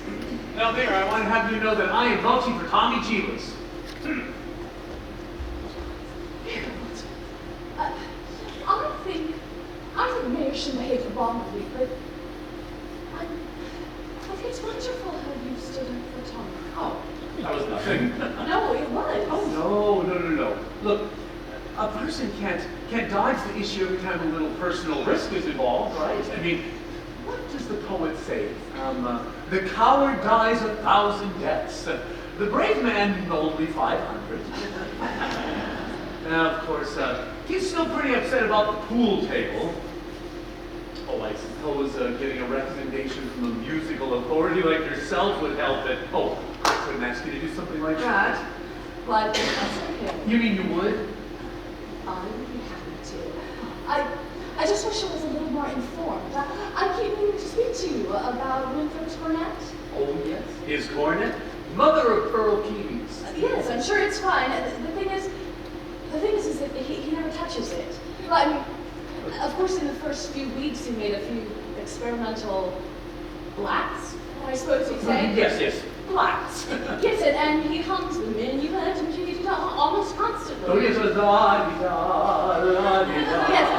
Now there, I want to have you know that I am vouching for Tommy Jeebus. I think Mayor should behave abominably, but I think it's wonderful how you stood up for Tom. Oh, that was nothing. No, it was. Oh, no. Look, a person can't dodge the issue every time a little personal risk is involved, right? I mean, what does the poet say? The coward dies 1,000 deaths. The brave man only 500. Now, of course, he's still pretty upset about the pool table. Oh, I suppose getting a recommendation from a musical authority like yourself would help it. Oh, I couldn't ask you to do something like that. But him. You mean you would? I would be happy to. I just wish I was a little more informed. I keep meaning to speak to you about Winthrop's cornet. Oh, yes. His cornet? Mother of pearl keys. Yes, I'm sure it's fine. The thing is that he never touches it. Well, I mean, of course, in the first few weeks, he made a few experimental blacks, I suppose you'd say. Yes. Blacks. Yes, and he hums the minuet and almost constantly. Oh, yes,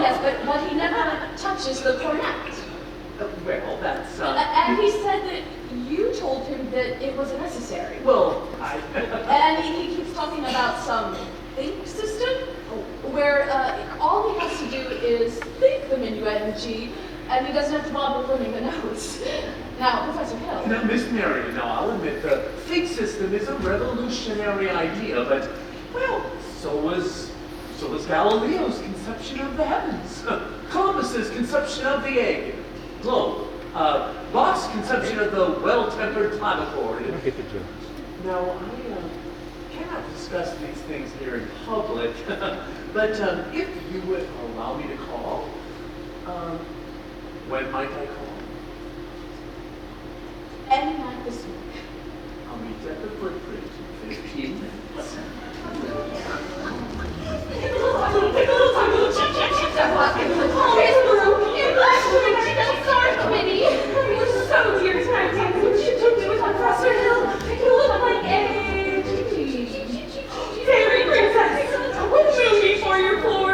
Yes, but he never touches the cornet. Well, that's, And he said that you told him that it wasn't necessary. Well, And he keeps talking about some think system, where all he has to do is think the minuet in G, and he doesn't have to bother learning the notes. Now, Professor Hill. Now, Miss Marion, I'll admit the think system is a revolutionary idea, but, well, so was Galileo's conception of the heavens, Columbus's conception of the egg, globe, Bach's conception of the well-tempered clavichord. Now, I cannot discuss these things here in public, but if you would allow me to call, when might I call? Any night this week. I'll meet you at the footbridge in 15 minutes. Sorry, Minnie. You were so dear tonight, Nancy. When she took me with Professor Hill, you looked like a fairy princess. With movie for your floor,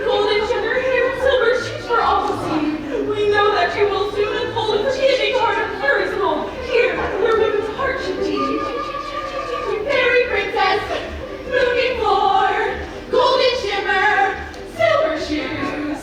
golden sugar hair and silver shoes for all to see. We know that you will soon unfold a forgiving heart of purest gold. Here, where women's heart should be. Fairy princess, moving floor, golden shimmer, silver shoes.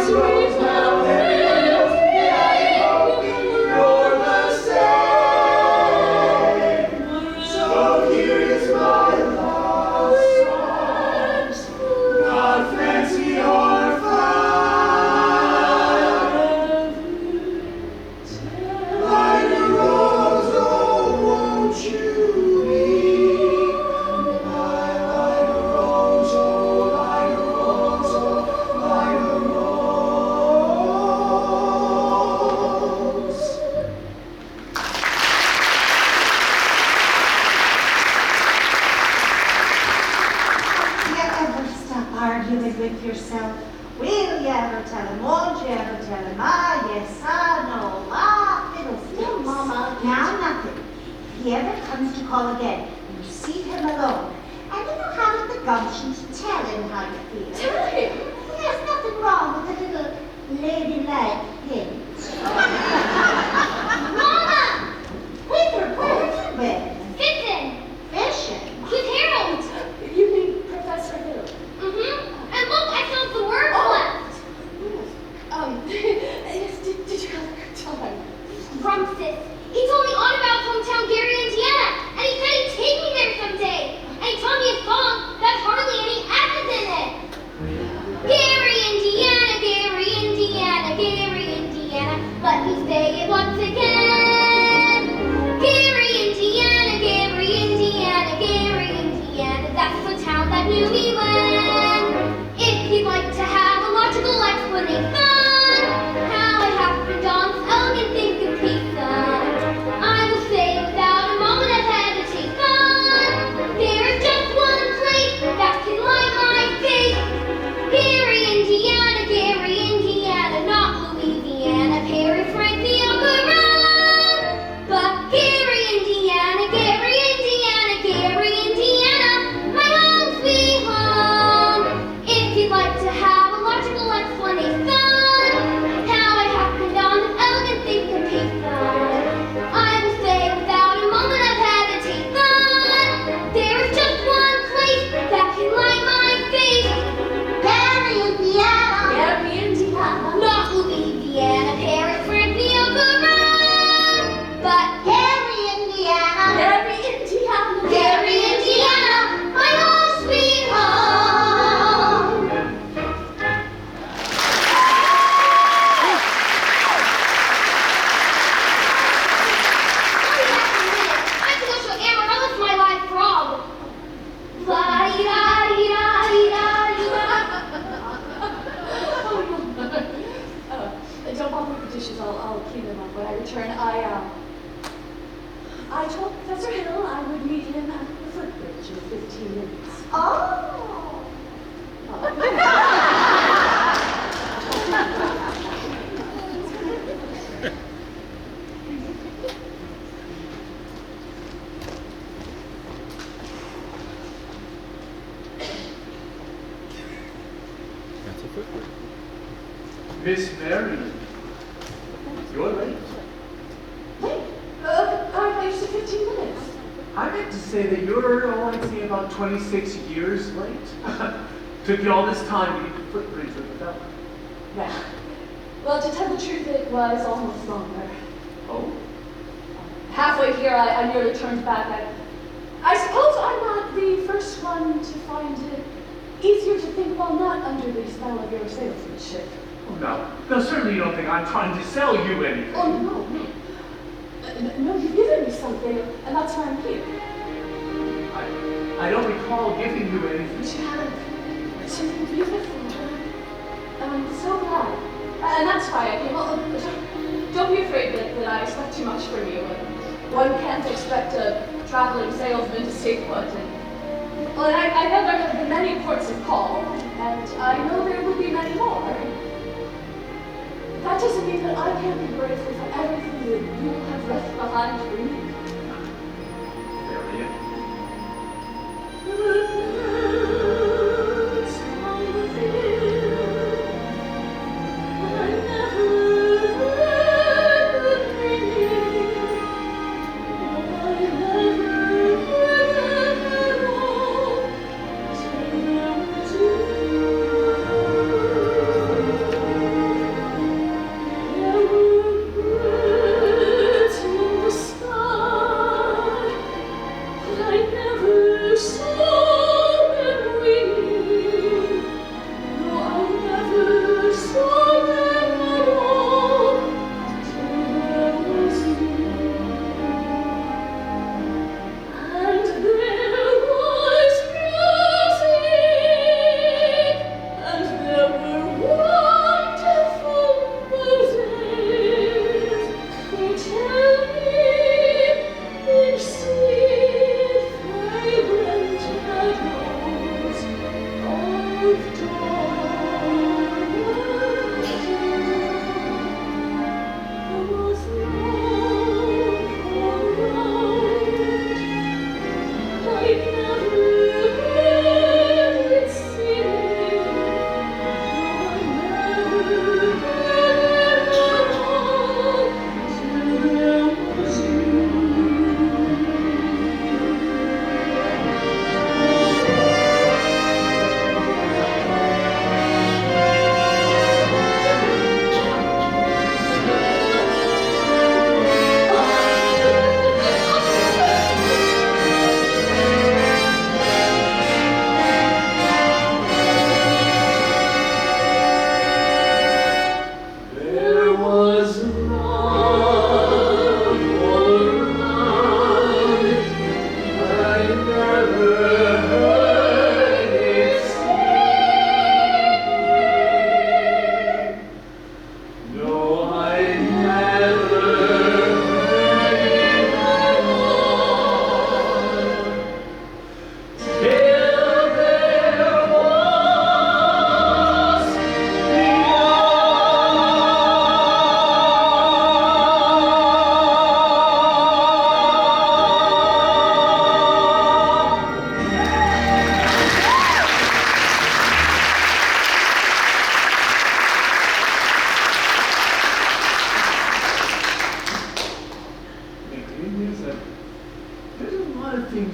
sweet love is, I hope you're the same. So here's my love songs, not fancy or fine. Like a rose, oh, won't you be like a rose, oh, like a rose, oh, like a rose. Do you ever stop arguing with yourself? Will you ever tell him? Won't you ever tell him? Ah, yes, ah, no, ah, fiddlesticks. No, Mama. Now nothing. If he ever comes to call again, you see him alone, and you haven't the gumption to tell him how you feel. Tell him. There's nothing wrong with a little ladylike hint. Mama! Whither, where have you been? Fishing! Fishing? With Harold! You mean Professor Hill? Mm-hmm. And look, I still have the words left. Did you have a good time? Rumsis. He told me all about hometown Gary, Indiana, and he said he'd take me there someday. And he taught me a song that hardly any S's in it. Gary, Indiana, Gary, Indiana, Gary, Indiana. Let me say it once again. Gary, Indiana, Gary, Indiana, Gary, Indiana. That's the town that knew me when. If you'd like to have a logical explanation, how it happened on this elegant syncopation, I will say without a moment of hesitation, there is just one place that can light my face. Gary, Indiana, Gary, Indiana, not Louisiana, Perry, Frank, the Run. But Gary, Indiana, Gary, Indiana, Gary, Indiana, my home sweet home. If you'd like to have a logical explanation, how it happened on this elegant syncopation, I will say without a moment of hesitation, there is just one place that can light my face. Gary, Indiana. Gary, Indiana. Not Louisiana, Paris, France, New York, or Rome. But Gary, Indiana. Gary, Indiana. Gary, Indiana, my home sweet home. I have to go show Amaryllis my live frog. Don't bother with the dishes. I'll clean them up when I return. I told Professor Hill I would meet him at the footbridge in 15 minutes. Oh. That's a footbridge. Miss Marion, you're late. Wait, I used 15 minutes. I meant to say that you're, I'd say, about 26 years late. Took you all this time to get the footbridge with the fella. Yeah. Well, to tell the truth, it was almost longer. Oh? Halfway here, I nearly turned back. I suppose I'm not the first one to find it easier to think while not under the spell of your salesmanship. Oh, no, certainly you don't think I'm trying to sell you anything. Oh, no. No, you've given me something, and that's why I'm here. I don't recall giving you anything. But you have something beautiful. And I'm so glad. And that's why I came. Well, don't be afraid that I expect too much from you. One can't expect a traveling salesman to stay put. Well, I know there have been many ports of call, and I know there will be many more. That doesn't mean that I can't be grateful for everything that you have left behind for me. Marion.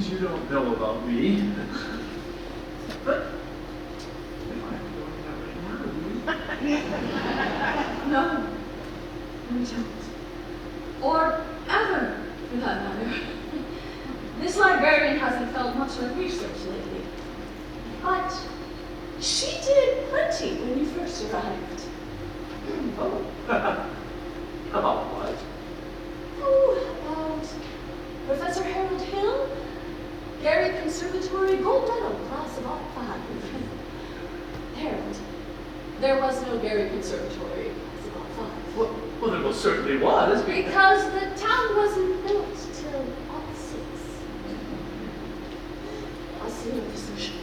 things you don't know about me. But am I doing that right now? No, we don't. Or ever, for that matter. This librarian hasn't felt much like research lately. But she did plenty when you first arrived. Oh. About what? Oh, about Professor Harold Hill, Gary Conservatory Gold Medal, class of all 5. Harold, there was no Gary Conservatory, class of all 5. Well, there most certainly was. Because the town wasn't built till all 6. I'll see you at the station.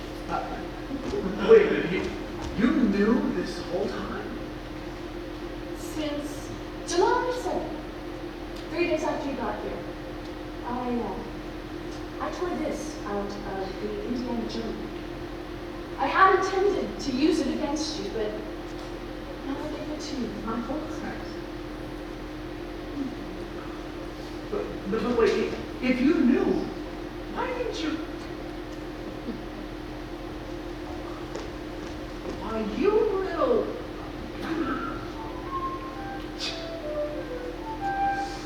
Wait a minute, you knew this whole time? Since July 7th, 3 days after you got here, I tore this out of the Indiana Journal. I had intended to use it against you, but now I'll give it to you, my whole heart. But wait, if you knew, why didn't you? Why, you little...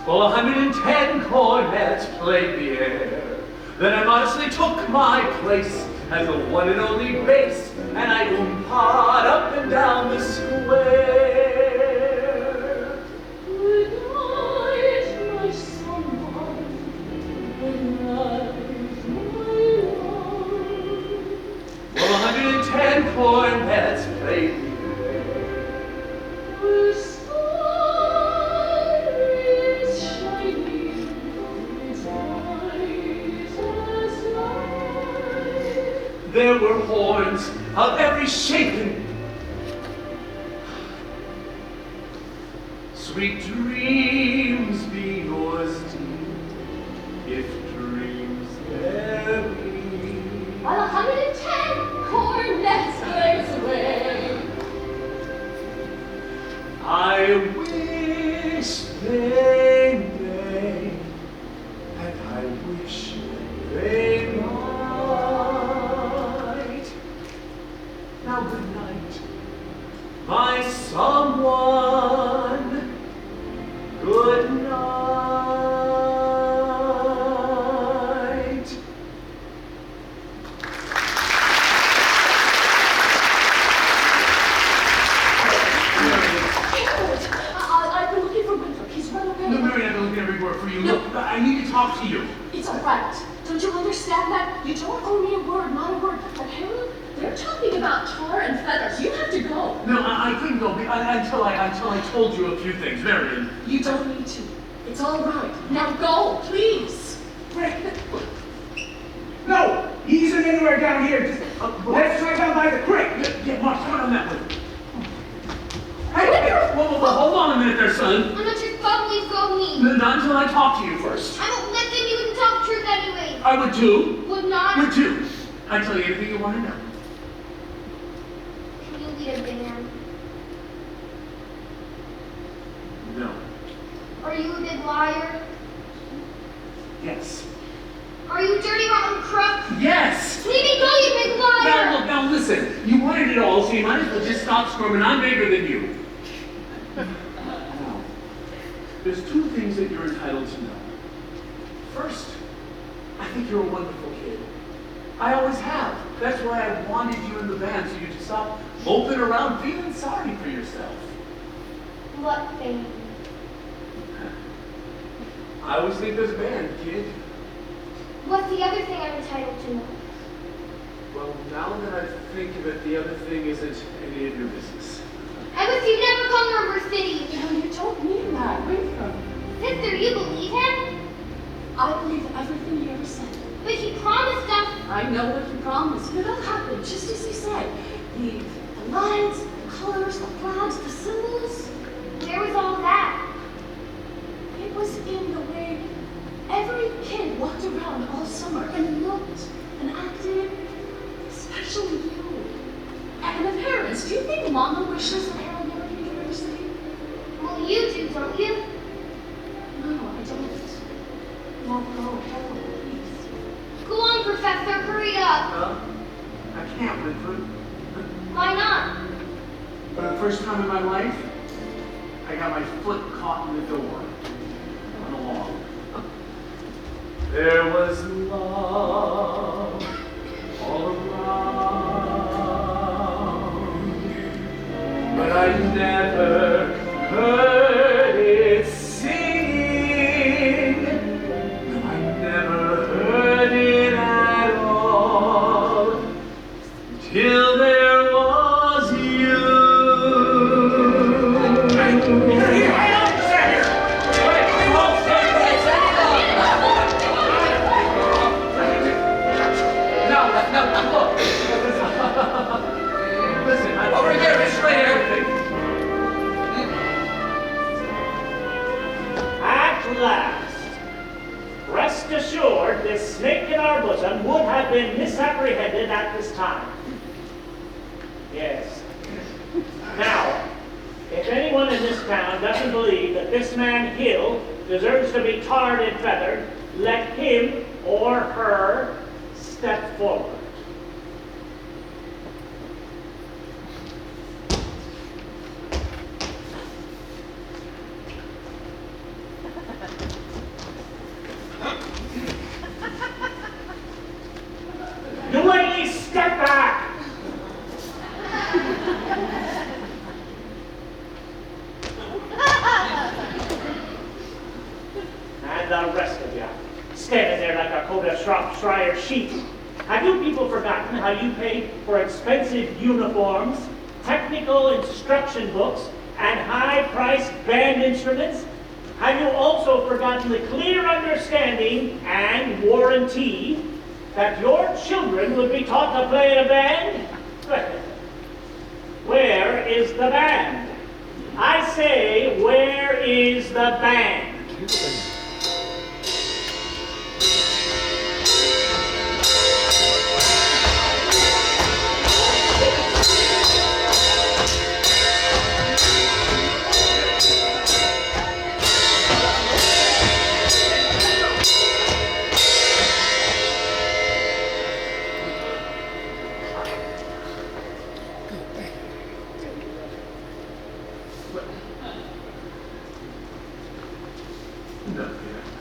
Well, 110 cornets played the air. Then I modestly took my place as the one and only bass, and I oompahd up and down the square. Good night, my someone. Good night, my love. Well, 110 cornets played the air. The sky is shining, its eyes as light. There were horns of every shape and sweet dreams be yours, dear, if dreams there be. While 110 cornets blaze away, I wish they may, and I wish they might. Now good night, my someone. Good night. I've been looking for Winthrop. He's run away. No, Mary, I've been looking everywhere for you. Look, I need to talk to you. It's all right. Don't you understand that? You don't owe me a word, not a word. But Harold, they're talking about tar and feathers. You have to go. No, I couldn't go until I told you a few things, Marion. You don't need to. It's all right. Now go, please. No, he isn't anywhere down here. Just let's try down by the creek. Yeah, Mark, come on that way. Hey, whoa, hold on a minute there, son. I'm not your fault, please go me. Not until I talk to you first. I won't listen, you can talk truth anyway. I would too. Would not. Would too. I'd tell you anything you want to know. Can you lead a band? No. Are you a big liar? Yes. Are you a dirty, rotten crook? Yes! Leave me go, you big liar! Now listen. You wanted it all, so you might as well just stop squirming. I'm bigger than you. Now, there's 2 things that you're entitled to know. First, I think you're a wonderful kid. I always have. That's why I wanted you in the band, so you could stop moping around feeling sorry for yourself. What band? I always think there's a band, kid. What's the other thing I'm entitled to know? Well, now that I think of it, the other thing isn't any of your business. I wish you'd never come to River City. No, you don't mean that. Winthrop. Sister, you believe him? I believe everything he ever said. But he promised us. I know what he promised, but it'll happen, just as he said. The lines, the colors, the flags, the symbols. Where was all that? It was in the way every kid walked around all summer and looked and acted, especially you. And the parents, do you think Mama wishes that Harold never came to River City? Well, you do, don't you? No, I don't. Now go, Harold, please. Go on, What? I can't, Winfred. Why not? For the first time in my life, I got my foot caught in the door. Run along. There was love all around, but I never heard it sing. No, I never heard it at all till there was you. Listen, Over here, Miss Schrader. At last, rest assured, this snake in our bosom would have been misapprehended at this time. Yes. Now, if anyone in this town doesn't believe that this man Hill deserves to be tarred and feathered, let him or her step forward. You ladies, step back! And the rest of you, standing there like a coat of Shropshire sheep. Have you people forgotten how you paid for expensive uniforms, technical instruction books, and high-priced band instruments? Have you also forgotten the clear understanding and warranty that your children would be taught to play in a band? Where is the band? I say, where is the band? no, yeah.